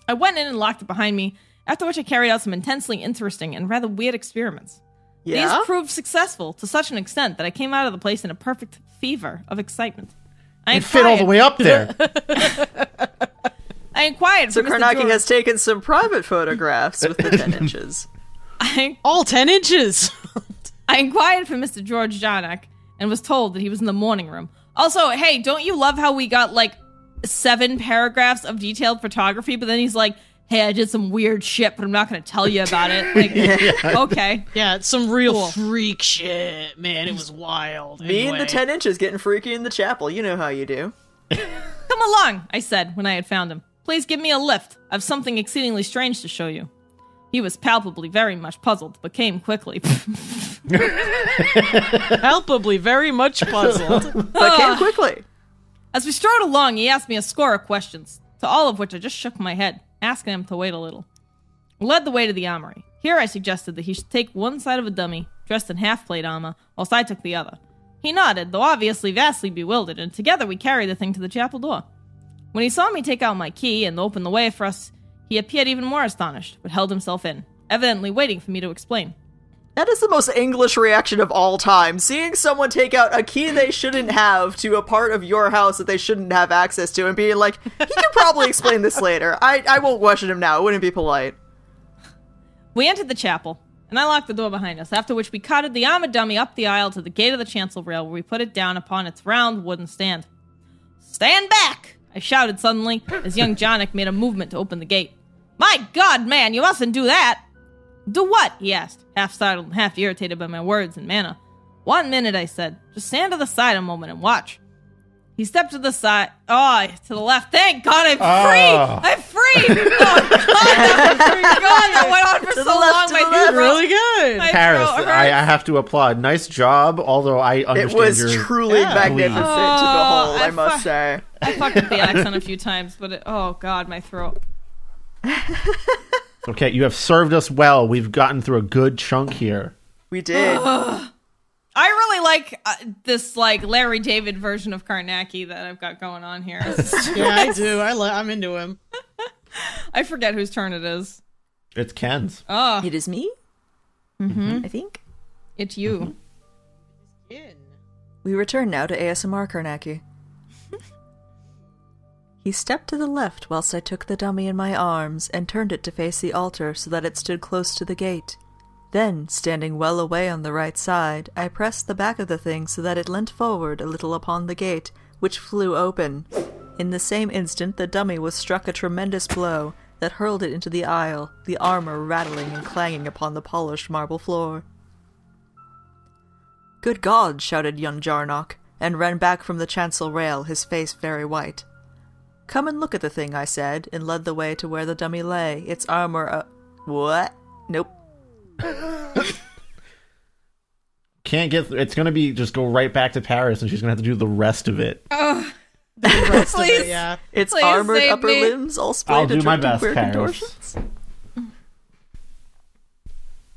I went in and locked it behind me, after which I carried out some intensely interesting and rather weird experiments. Yeah? These proved successful to such an extent that I came out of the place in a perfect fever of excitement. It fit all the way up there. I inquired. So Carnacki has taken some private photographs with the 10 inches. All 10 inches! I inquired for Mr. George Jarnock and was told that he was in the morning room. Also, hey, don't you love how we got, 7 paragraphs of detailed photography, but then he's like, hey, I did some weird shit, but I'm not going to tell you about it. Okay. Yeah, it's some real freak shit, man. It was wild. Me and the 10 inches getting freaky in the chapel. You know how you do. Come along, I said when I had found him. Please give me a lift. I've something exceedingly strange to show you. He was palpably very much puzzled, but came quickly. Palpably very much puzzled. But came quickly. As we strode along, he asked me a score of questions, to all of which I just shook my head, asking him to wait a little. We led the way to the armory. Here I suggested that he should take one side of a dummy, dressed in half-plate armor, whilst I took the other. He nodded, though obviously vastly bewildered, and together we carried the thing to the chapel door. When he saw me take out my key and open the way for us, he appeared even more astonished, but held himself in, evidently waiting for me to explain. That is the most English reaction of all time. Seeing someone take out a key they shouldn't have to a part of your house that they shouldn't have access to and being like, he can probably explain this later. I won't question him now. It wouldn't be polite. We entered the chapel, and I locked the door behind us, after which we carted the armored dummy up the aisle to the gate of the chancel rail, where we put it down upon its round wooden stand. Stand back! I shouted suddenly, as young Jarnock made a movement to open the gate. My God, man, you mustn't do that! Do what? He asked, half startled and half irritated by my words and manner. 1 minute, I said. Just stand to the side a moment and watch. He stepped to the side. Oh, to the left. Thank God, I'm free! I'm free! Oh, God, that went on for so long. My throat, really good. Paris, I have to applaud. Nice job, although I understand it was truly magnificent to behold, I must say. I fucked up the accent a few times, but oh, God, my throat. Okay, you have served us well. We've gotten through a good chunk here. We did. I really like this Larry David version of Carnacki that I've got going on here. Yeah, I do. I'm into him. I forget whose turn it is. It's Ken's. Oh, It is me? mm-hmm. I think. It's you. We return now to ASMR Carnacki. He stepped to the left whilst I took the dummy in my arms and turned it to face the altar so that it stood close to the gate. Then, standing well away on the right side, I pressed the back of the thing so that it leant forward a little upon the gate, which flew open. In the same instant, the dummy was struck a tremendous blow that hurled it into the aisle, the armor rattling and clanging upon the polished marble floor. "Good God!" shouted young Jarnock, and ran back from the chancel rail, his face very white. "Come and look at the thing," I said, and led the way to where the dummy lay, its armor What? Nope. Can't get... It's gonna be just go right back to Paris, and she's gonna have to do the rest of it. Oh, The rest of Please. it, yeah. Its Please armored save upper me. limbs all splayed I'll do my adrift in best, queer Paris. contortions.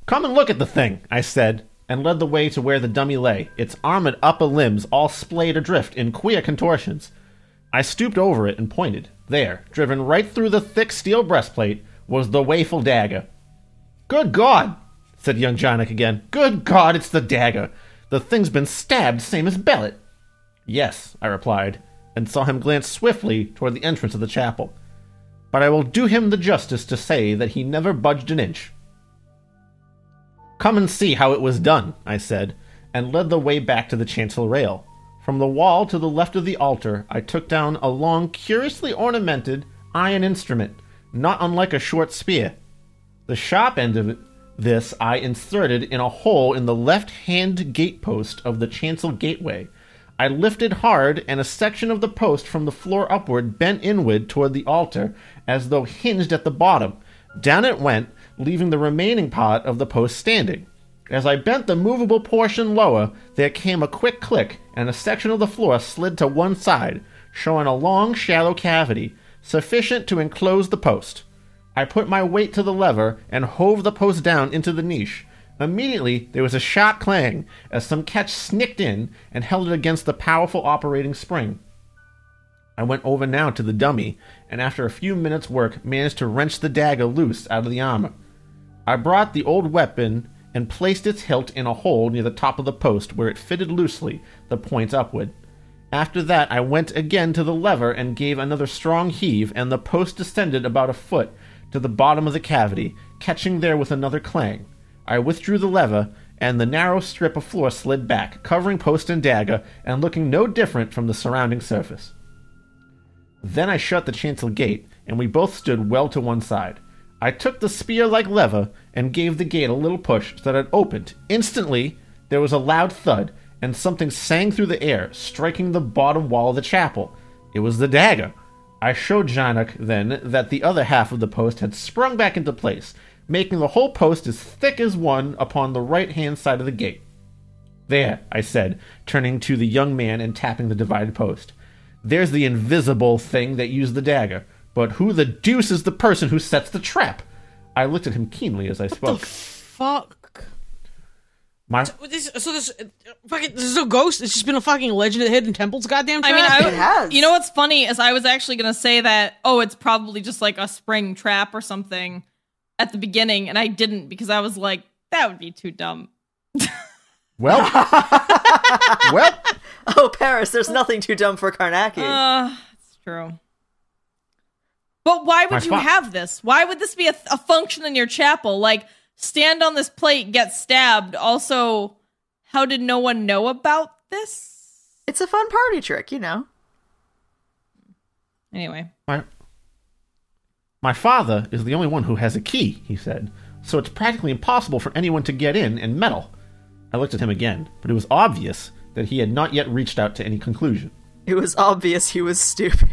Come and look at the thing, I said, and led the way to where the dummy lay, its armored upper limbs all splayed adrift in queer contortions. I stooped over it and pointed. There, driven right through the thick steel breastplate, was the waeful dagger. "Good God!" said young Jarnock again. "Good God, it's the dagger! The thing's been stabbed, same as Bellet." "Yes," I replied, and saw him glance swiftly toward the entrance of the chapel. But I will do him the justice to say that he never budged an inch. "Come and see how it was done," I said, and led the way back to the chancel rail. From the wall to the left of the altar, I took down a long, curiously ornamented iron instrument, not unlike a short spear. The sharp end of this I inserted in a hole in the left-hand gatepost of the chancel gateway. I lifted hard, and a section of the post from the floor upward bent inward toward the altar, as though hinged at the bottom. Down it went, leaving the remaining part of the post standing. As I bent the movable portion lower, there came a quick click, and a section of the floor slid to one side, showing a long, shallow cavity, sufficient to enclose the post. I put my weight to the lever and hove the post down into the niche. Immediately, there was a sharp clang, as some catch snicked in and held it against the powerful operating spring. I went over now to the dummy, and after a few minutes' work, managed to wrench the dagger loose out of the armor. I brought the old weapon and placed its hilt in a hole near the top of the post, where it fitted loosely, the points upward. After that, I went again to the lever and gave another strong heave, and the post descended about a foot to the bottom of the cavity, catching there with another clang. I withdrew the lever, and the narrow strip of floor slid back, covering post and dagger, and looking no different from the surrounding surface. Then I shut the chancel gate, and we both stood well to one side. I took the spear-like lever and gave the gate a little push so that it opened. Instantly, there was a loud thud, and something sang through the air, striking the bottom wall of the chapel. It was the dagger. I showed Jarnock, then, that the other half of the post had sprung back into place, making the whole post as thick as one upon the right-hand side of the gate. "There," I said, turning to the young man and tapping the divided post. "There's the invisible thing that used the dagger. But who the deuce is the person who sets the trap?" I looked at him keenly as I spoke. What the fuck? This is a ghost? It's just been a fucking legend at Hidden Temple's goddamn trap? I mean, It has. You know what's funny is I was actually going to say that, it's probably just like a spring trap or something at the beginning, and I didn't because I was like, that would be too dumb. Well. Oh, Paris, there's nothing too dumb for Carnacki. It's true. But why would you have this? Why would this be a function in your chapel? Like, stand on this plate, get stabbed. Also, how did no one know about this? It's a fun party trick, you know. Anyway. My father is the only one who has a key, he said, so it's practically impossible for anyone to get in and meddle. I looked at him again, but it was obvious that he had not yet reached out to any conclusion. It was obvious he was stupid.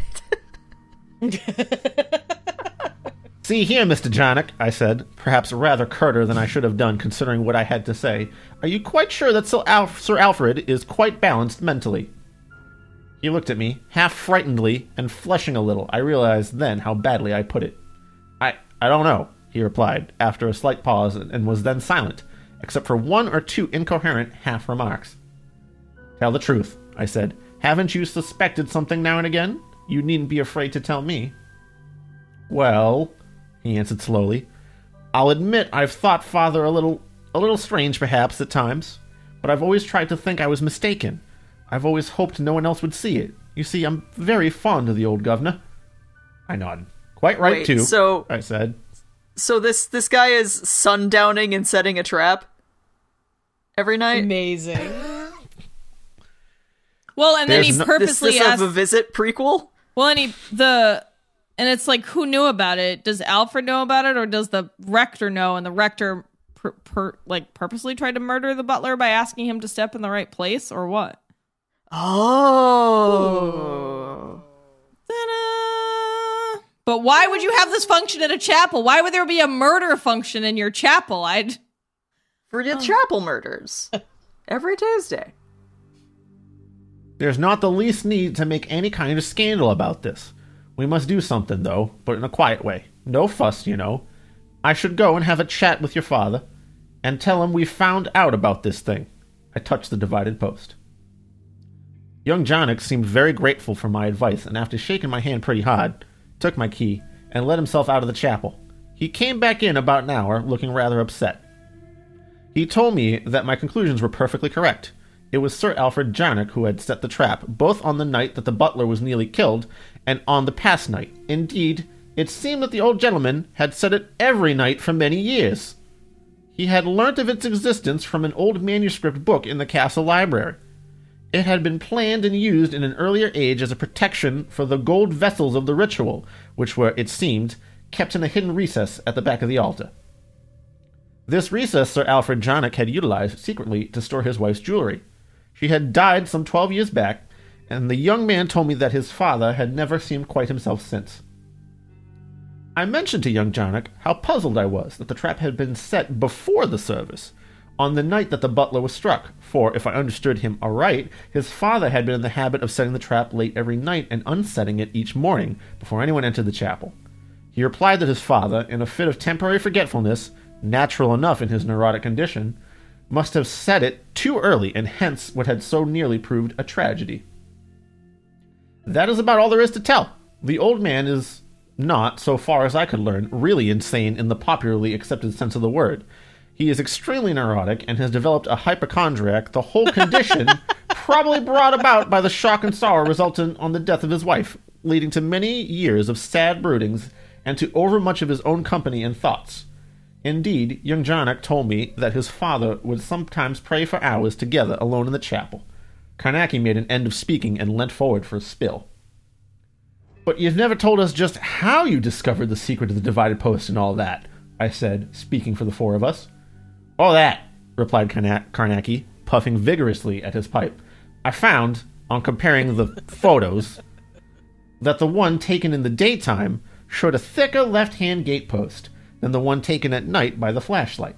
"See here, Mr. Jarnock," I said, perhaps rather curter than I should have done considering what I had to say. "Are you quite sure that Sir Alfred is quite balanced mentally?" He looked at me, half frightenedly, and flushing a little. I realized then how badly I put it. I don't know," he replied, after a slight pause, and was then silent, except for one or two incoherent half-remarks. "Tell the truth," I said. "Haven't you suspected something now and again? You needn't be afraid to tell me." "Well," he answered slowly, "I'll admit I've thought father a little strange perhaps at times, but I've always tried to think I was mistaken. I've always hoped no one else would see it. You see, I'm very fond of the old governor." I nodded. Quite right, Wait, too, so, I said. So this guy is sundowning and setting a trap every night? Amazing. Well, and then he purposely this asked... a visit prequel? Well, and it's like, who knew about it? Does Alfred know about it, or does the rector know? And the rector purposely tried to murder the butler by asking him to step in the right place, or what? Oh. Ta-da! But why would you have this function at a chapel? Why would there be a murder function in your chapel? For your chapel murders. Every Tuesday. There's not the least need to make any kind of scandal about this. We must do something, though, but in a quiet way. No fuss, you know. I should go and have a chat with your father, and tell him we found out about this thing. I touched the divided post. Young Jarnock seemed very grateful for my advice, and after shaking my hand pretty hard, took my key, and let himself out of the chapel. He came back in about an hour, looking rather upset. He told me that my conclusions were perfectly correct. It was Sir Alfred Jarnock who had set the trap, both on the night that the butler was nearly killed, and on the past night. Indeed, it seemed that the old gentleman had set it every night for many years. He had learnt of its existence from an old manuscript book in the castle library. It had been planned and used in an earlier age as a protection for the gold vessels of the ritual, which were, it seemed, kept in a hidden recess at the back of the altar. This recess Sir Alfred Jarnock had utilized secretly to store his wife's jewelry. She had died some 12 years back, and the young man told me that his father had never seemed quite himself since. I mentioned to young Jarnock how puzzled I was that the trap had been set before the service, on the night that the butler was struck, for, if I understood him aright, his father had been in the habit of setting the trap late every night and unsetting it each morning before anyone entered the chapel. He replied that his father, in a fit of temporary forgetfulness, natural enough in his neurotic condition, must have set it too early, and hence what had so nearly proved a tragedy. That is about all there is to tell. The old man is not, so far as I could learn, really insane in the popularly accepted sense of the word. He is extremely neurotic and has developed a hypochondriac, the whole condition probably brought about by the shock and sorrow resultant on the death of his wife, leading to many years of sad broodings and to overmuch of his own company and thoughts. Indeed, young Jarnock told me that his father would sometimes pray for hours together alone in the chapel. Carnacki made an end of speaking and leant forward for a spill. But you've never told us just how you discovered the secret of the divided post and all that, I said, speaking for the four of us. Oh, that, replied Carnacki, puffing vigorously at his pipe. I found, on comparing the photos, that the one taken in the daytime showed a thicker left-hand gatepost than the one taken at night by the flashlight.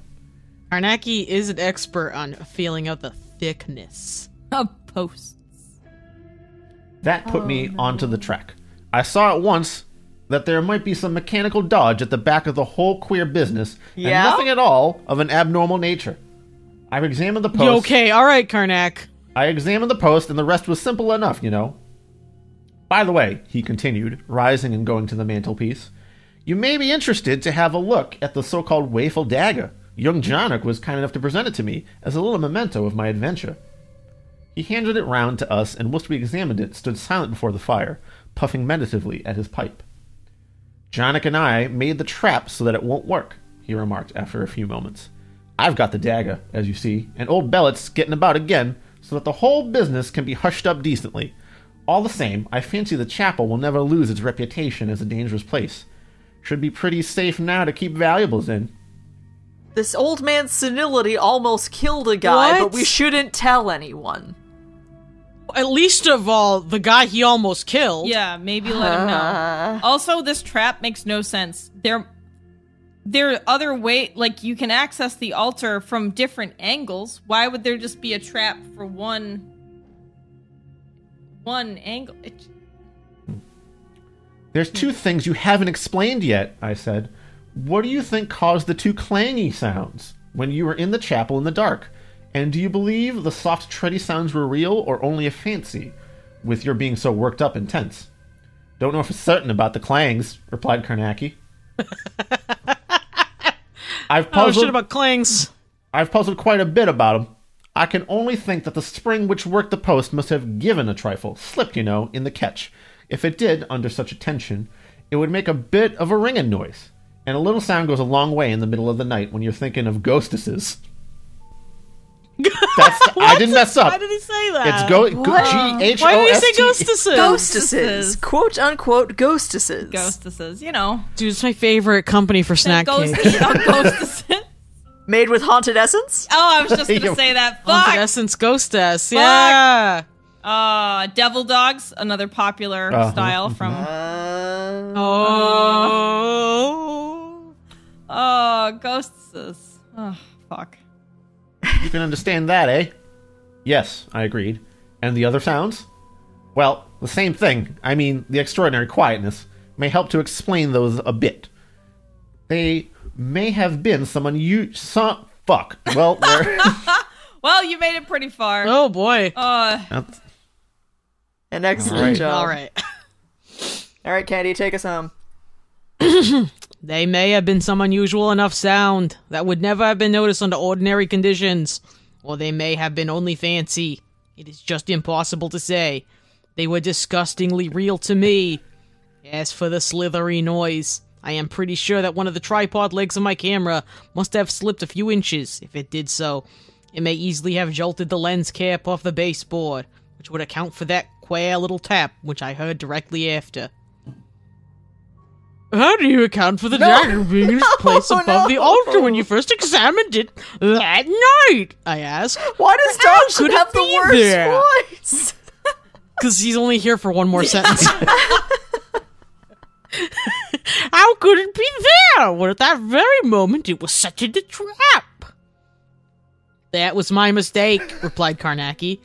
Carnacki is an expert on feeling out the thickness of posts. That put me onto the track. I saw at once that there might be some mechanical dodge at the back of the whole queer business, and nothing at all of an abnormal nature. I've examined the post. Okay, all right, Carnack. I examined the post, and the rest was simple enough, you know. By the way, he continued, rising and going to the mantelpiece, you may be interested to have a look at the so-called waeful dagger. Young Jarnock was kind enough to present it to me as a little memento of my adventure. He handed it round to us, and whilst we examined it, stood silent before the fire, puffing meditatively at his pipe. Jarnock and I made the trap so that it won't work, he remarked after a few moments. I've got the dagger, as you see, and old Bellet's getting about again, so that the whole business can be hushed up decently. All the same, I fancy the chapel will never lose its reputation as a dangerous place. Should be pretty safe now to keep valuables in. This old man's senility almost killed a guy, What? but we shouldn't tell anyone. At least of all, the guy he almost killed. Yeah, maybe let him know. Also, this trap makes no sense. There are other ways, like, you can access the altar from different angles. Why would there just be a trap for one angle? There's two things you haven't explained yet, I said. What do you think caused the two clangy sounds when you were in the chapel in the dark? And do you believe the soft, tready sounds were real or only a fancy, with your being so worked up and tense? Don't know for certain about the clangs, replied Carnacki. I've puzzled about clangs. I've puzzled quite a bit about them. I can only think that the spring which worked the post must have given a trifle, slipped, you know, in the catch. If it did, under such a tension, it would make a bit of a ringing noise. And a little sound goes a long way in the middle of the night when you're thinking of ghostesses. I didn't mess up. Why did he say that? It's G-H-O-S-T. Why did he say ghostesses? Ghostesses. Quote unquote ghostesses. Ghostesses, you know. Dude, it's my favorite company for snack cakes. Ghostesses. Made with haunted essence? Oh, I was just going to say that. Fuck. Haunted essence ghostess. Yeah. Devil dogs, another popular style from... ghostesses. Oh, fuck. You can understand that, eh? Yes, I agreed. And the other sounds? Well, the same thing. I mean, the extraordinary quietness may help to explain those a bit. They may have been fuck. Well, well, you made it pretty far. Oh, boy. An excellent job. All right. All right, Candy, take us home. They may have been some unusual enough sound that would never have been noticed under ordinary conditions, or they may have been only fancy. It is just impossible to say. They were disgustingly real to me. As for the slithery noise, I am pretty sure that one of the tripod legs of my camera must have slipped a few inches. If it did so, it may easily have jolted the lens cap off the baseboard, which would account for that queer little tap, which I heard directly after. How do you account for the dagger being in its place above the altar when you first examined it that night? I asked. Why does Dodge have the worst voice? Because he's only here for one more sentence. How could it be there when at that very moment it was set in the trap? That was my mistake, replied Carnacki.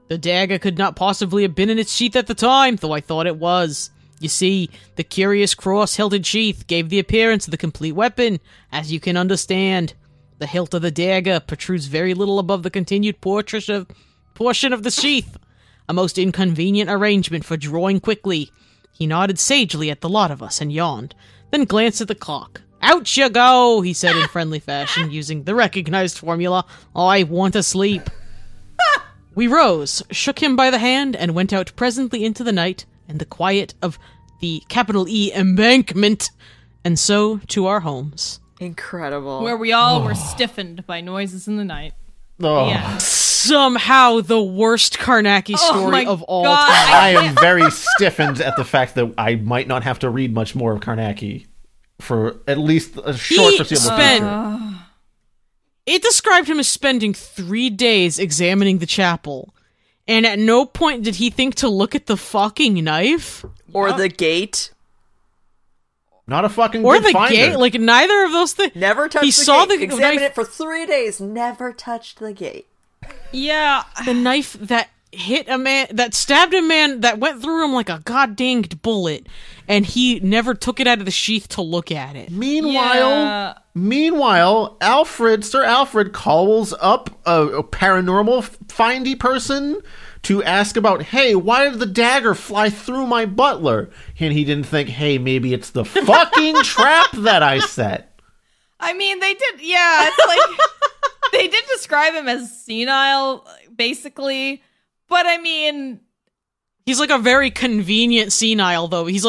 The dagger could not possibly have been in its sheath at the time, though I thought it was. You see, the curious cross-hilted sheath gave the appearance of the complete weapon, as you can understand. The hilt of the dagger protrudes very little above the continued portion of the sheath, a most inconvenient arrangement for drawing quickly. He nodded sagely at the lot of us and yawned, then glanced at the clock. Out you go, he said in friendly fashion, using the recognized formula, I want to sleep. We rose, shook him by the hand, and went out presently into the night, and the quiet of the capital E embankment, and so to our homes. Incredible. Where we all were stiffened by noises in the night. Oh. Yeah. Somehow the worst Carnacki story of all time. I am very stiffened at the fact that I might not have to read much more of Carnacki for at least a short foreseeable future. It described him as spending 3 days examining the chapel. And at no point did he think to look at the fucking knife. Or the gate. Not a fucking or good the finder. Gate. Like, neither of those things. Never touched the gate. Examined it for 3 days. Never touched the gate. Yeah. The knife that hit a man, that stabbed a man, that went through him like a god-danged bullet. And he never took it out of the sheath to look at it. Meanwhile, Sir Alfred calls up a paranormal findy person to ask about, hey, why did the dagger fly through my butler? And he didn't think, hey, maybe it's the fucking trap that I set. I mean, they did, yeah, it's like, they did describe him as senile, basically, but I mean... He's like a very convenient senile, though. He's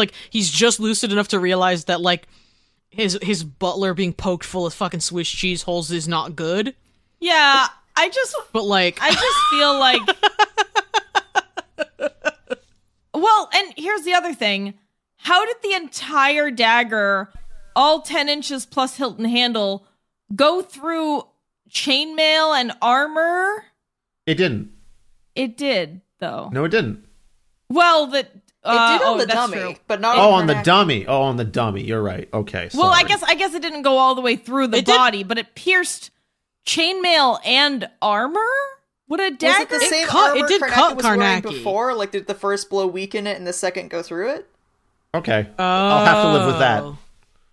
just lucid enough to realize that, like, his butler being poked full of fucking Swiss cheese holes is not good. Yeah, I just feel like... Well, and here's the other thing. How did the entire dagger, all 10 inches plus hilt and handle, go through chainmail and armor? It didn't. It did, though. No, it didn't. Well, it did on the dummy, true. but not on the dummy. Oh, on the dummy. You're right. Okay. Well, sorry. I guess it didn't go all the way through the body, but it pierced chainmail and armor. What a dagger! Was it the same armor it did Carnacki cut was wearing Carnacki before? Like, did the first blow weaken it and the second go through it? Okay. I'll have to live with that.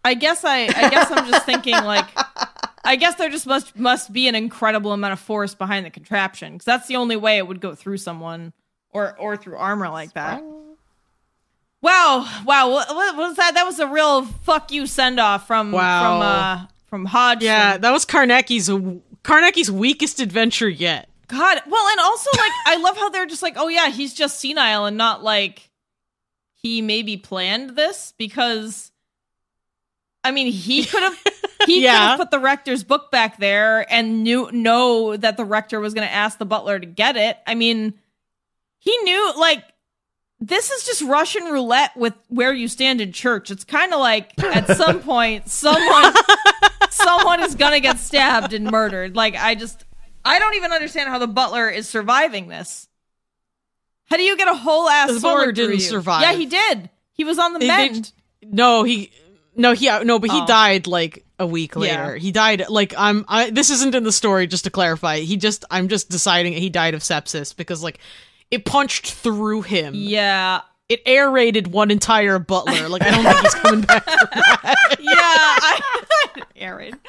I guess I'm just thinking, like, I guess there just must be an incredible amount of force behind the contraption, because that's the only way it would go through someone or through armor like that. Wow, what was that? That was a real fuck you send off from Hodgson. Yeah, that was Carnacki's weakest adventure yet. God, well, and also, like, I love how they're just like, oh yeah, he's just senile and not like he maybe planned this because, I mean, he could have put the rector's book back there and know that the rector was going to ask the butler to get it. I mean, he knew, like, this is just Russian roulette with where you stand in church. It's kind of like at some point someone is going to get stabbed and murdered. Like, I don't even understand how the butler is surviving this. How do you get a whole ass sword? The butler didn't survive. Yeah, he did. He was on the mend. But he died like a week later. Yeah. He died like this isn't in the story, just to clarify. I'm just deciding he died of sepsis because like it punched through him. Yeah. It aerated one entire butler. Like I don't think he's coming back from that. Aerated.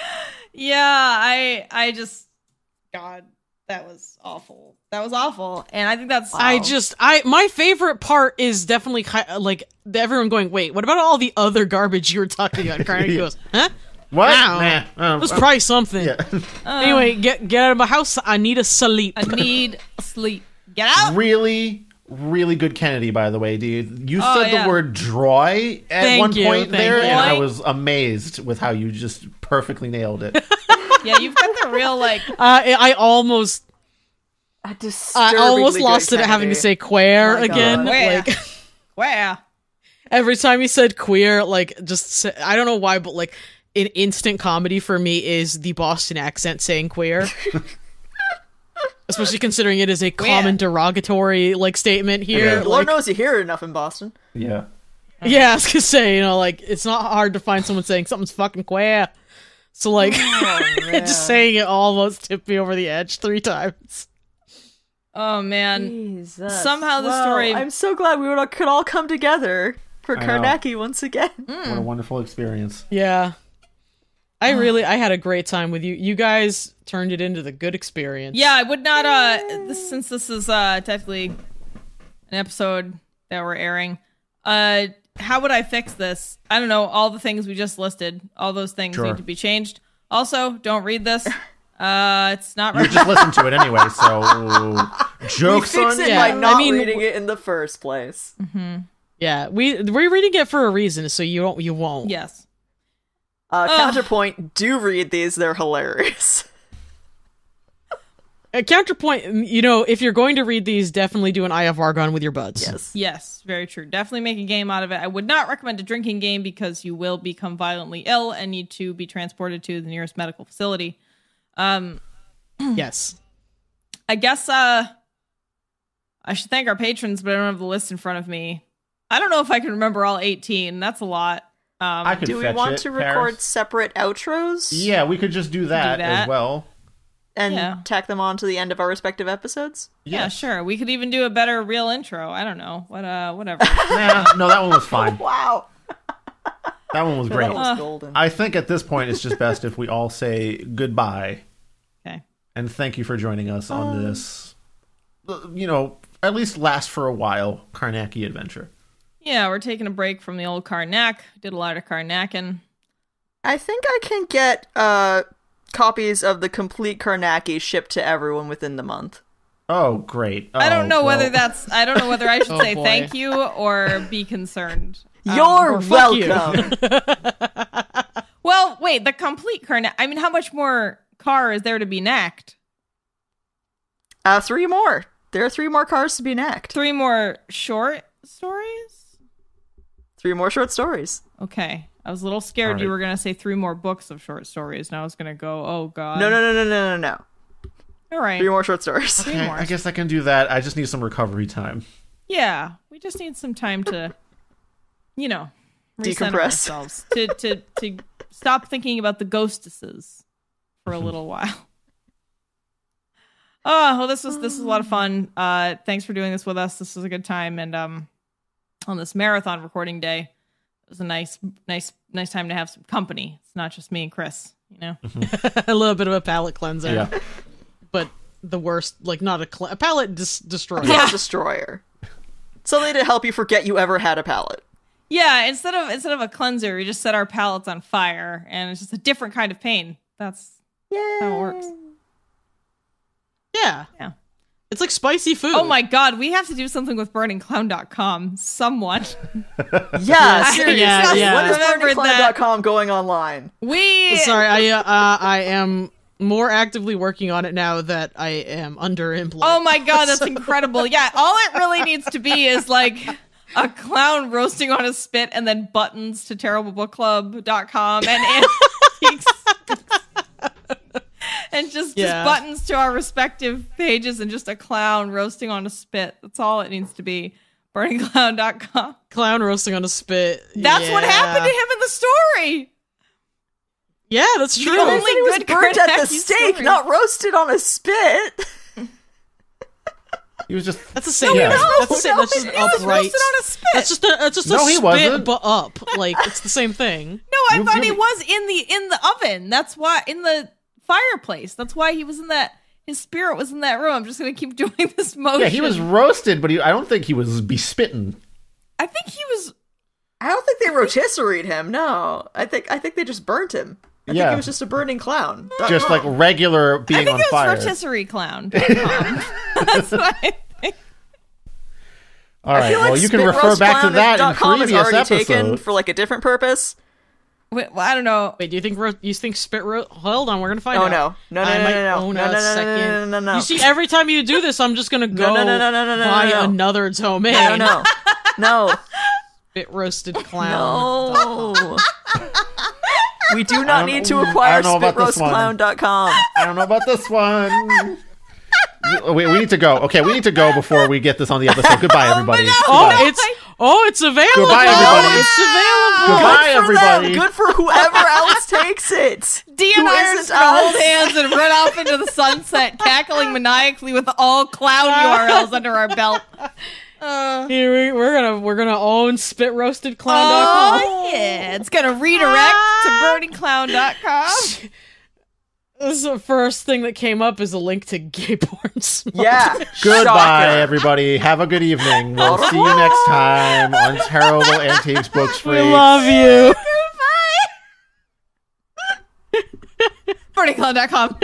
Yeah, I just God, that was awful. That was awful. And I think that's my favorite part is definitely like everyone going, "Wait, what about all the other garbage you were talking about?" Carnacki goes, "Huh? What? Wow. Let's try something." Yeah. Anyway, get out of my house. I need a sleep. Get out. Really, really good Kennedy, by the way, dude. You said the word "droy" at one point there, and I was amazed with how you just perfectly nailed it. Yeah, you've got the real like. I almost lost it at having to say queer again. Like, queer. Every time he said queer, like, I don't know why, but like, an instant comedy for me is the Boston accent saying queer. Especially considering it is a common derogatory like statement here. Yeah. Lord knows you hear it enough in Boston. Yeah. Yeah, I was gonna say, like, it's not hard to find someone saying something's fucking queer. So like, just saying it almost tipped me over the edge 3 times. Oh man! Jesus. Somehow the story. I'm so glad we could all come together for Carnacki once again. What a wonderful experience. Yeah, I had a great time with you. You guys turned it into the good experience. Yeah, I would not. Since this is technically an episode that we're airing, how would I fix this? I don't know. All the things we just listed, all those things need to be changed. Also, don't read this. It's not right. You just listen to it anyway, so jokes we fix on it by not reading it in the first place. Mm-hmm. Yeah, we're reading it for a reason, so you won't. Yes. Counterpoint, do read these, they're hilarious. Counterpoint, if you're going to read these, definitely do an Eye of Argon with your buds. Yes, very true. Definitely make a game out of it. I would not recommend a drinking game because you will become violently ill and need to be transported to the nearest medical facility. Yes. I guess I should thank our patrons, but I don't have the list in front of me. I don't know if I can remember all 18. That's a lot. Do we want to record separate outros? Yeah, we could just do that as well. And tack them on to the end of our respective episodes? Yeah, sure. We could even do a better real intro. I don't know. Whatever. No, that one was fine. Wow. That one was great. That was golden. I think at this point it's just best if we all say goodbye. Okay. And thank you for joining us on this, at least last for a while, Carnacki adventure. Yeah, we're taking a break from the old Carnac. Did a lot of Carnacking. I think I can get copies of the complete Carnacki shipped to everyone within the month. Oh, great. I don't know whether I should say thank you or be concerned. You're welcome. Well, wait, the complete Carnac. I mean, how much more car is there to be knacked? 3 more. There are 3 more cars to be knacked. 3 more short stories? 3 more short stories. Okay. I was a little scared you were going to say 3 more books of short stories, and I was going to go, oh, God. No. All right. 3 more short stories. Okay, I guess I can do that. I just need some recovery time. Yeah. We just need some time to, decompress ourselves. to stop thinking about the ghostesses for a little while. Oh, well, this was a lot of fun. Thanks for doing this with us. This was a good time. And on this marathon recording day, it was a nice time to have some company. It's not just me and Chris, A little bit of a palate cleanser. Yeah. But the worst, like not a palate destroyer. A palate destroyer. Something to help you forget you ever had a palate. Yeah, instead of a cleanser, we just set our palates on fire, and it's just a different kind of pain. That's how it works. Yeah. It's like spicy food. Oh my god, we have to do something with burningclown.com. Someone. Yeah, seriously. Yeah. When is burningclown.com going online? Sorry, I am more actively working on it now that I am underemployed. Oh my god, that's incredible. Yeah, all it really needs to be is like a clown roasting on a spit and then buttons to terriblebookclub.com and antiques. And just buttons to our respective pages and just a clown roasting on a spit. That's all it needs to be. Burningclown.com. Clown roasting on a spit. That's what happened to him in the story. Yeah, that's true. He was burnt at the stake, not roasted on a spit. He was just. That's the same. Yeah. That's the same. That's just upright. Roasted on a spit. That's just a spit, wasn't. But up. Like it's the same thing. No, I thought he was in the oven. That's why in the fireplace. That's why he was in that. His spirit was in that room. I'm just gonna keep doing this motion. Yeah, he was roasted, but I don't think he was spitting. I think he was. I don't think they rotisseried him. No, I think they just burnt him. I think he was just a burning clown. Just like regular being on fire. I think it was rotisserie clown. That's what I think. All right, well, you can refer back to that in previous episodes. Taken for like a different purpose. Wait, well, I don't know. Wait, do you think spit roast? Hold on, we're gonna find out. No. You see, every time you do this, I'm just gonna go buy another domain. No. Spit roasted clown. No. We do not need to acquire spitroastclown.com. I don't know about this one. We need to go. Okay, we need to go before we get this on the episode. Goodbye, everybody. It's available. Goodbye, everybody. It's available. Goodbye, everybody. Good for whoever else takes it. Dee and I are just gonna hold hands and run off into the sunset, cackling maniacally with all clown URLs under our belt. Here we're gonna own spitroastedclown.com. Oh yeah, it's gonna redirect to burningclown.com. This is the first thing that came up is a link to gay porn. Yeah. Goodbye, everybody. Have a good evening. We'll see you next time on Terrible Antiques Books Freaks. We love you. Goodbye. Burningclown.com.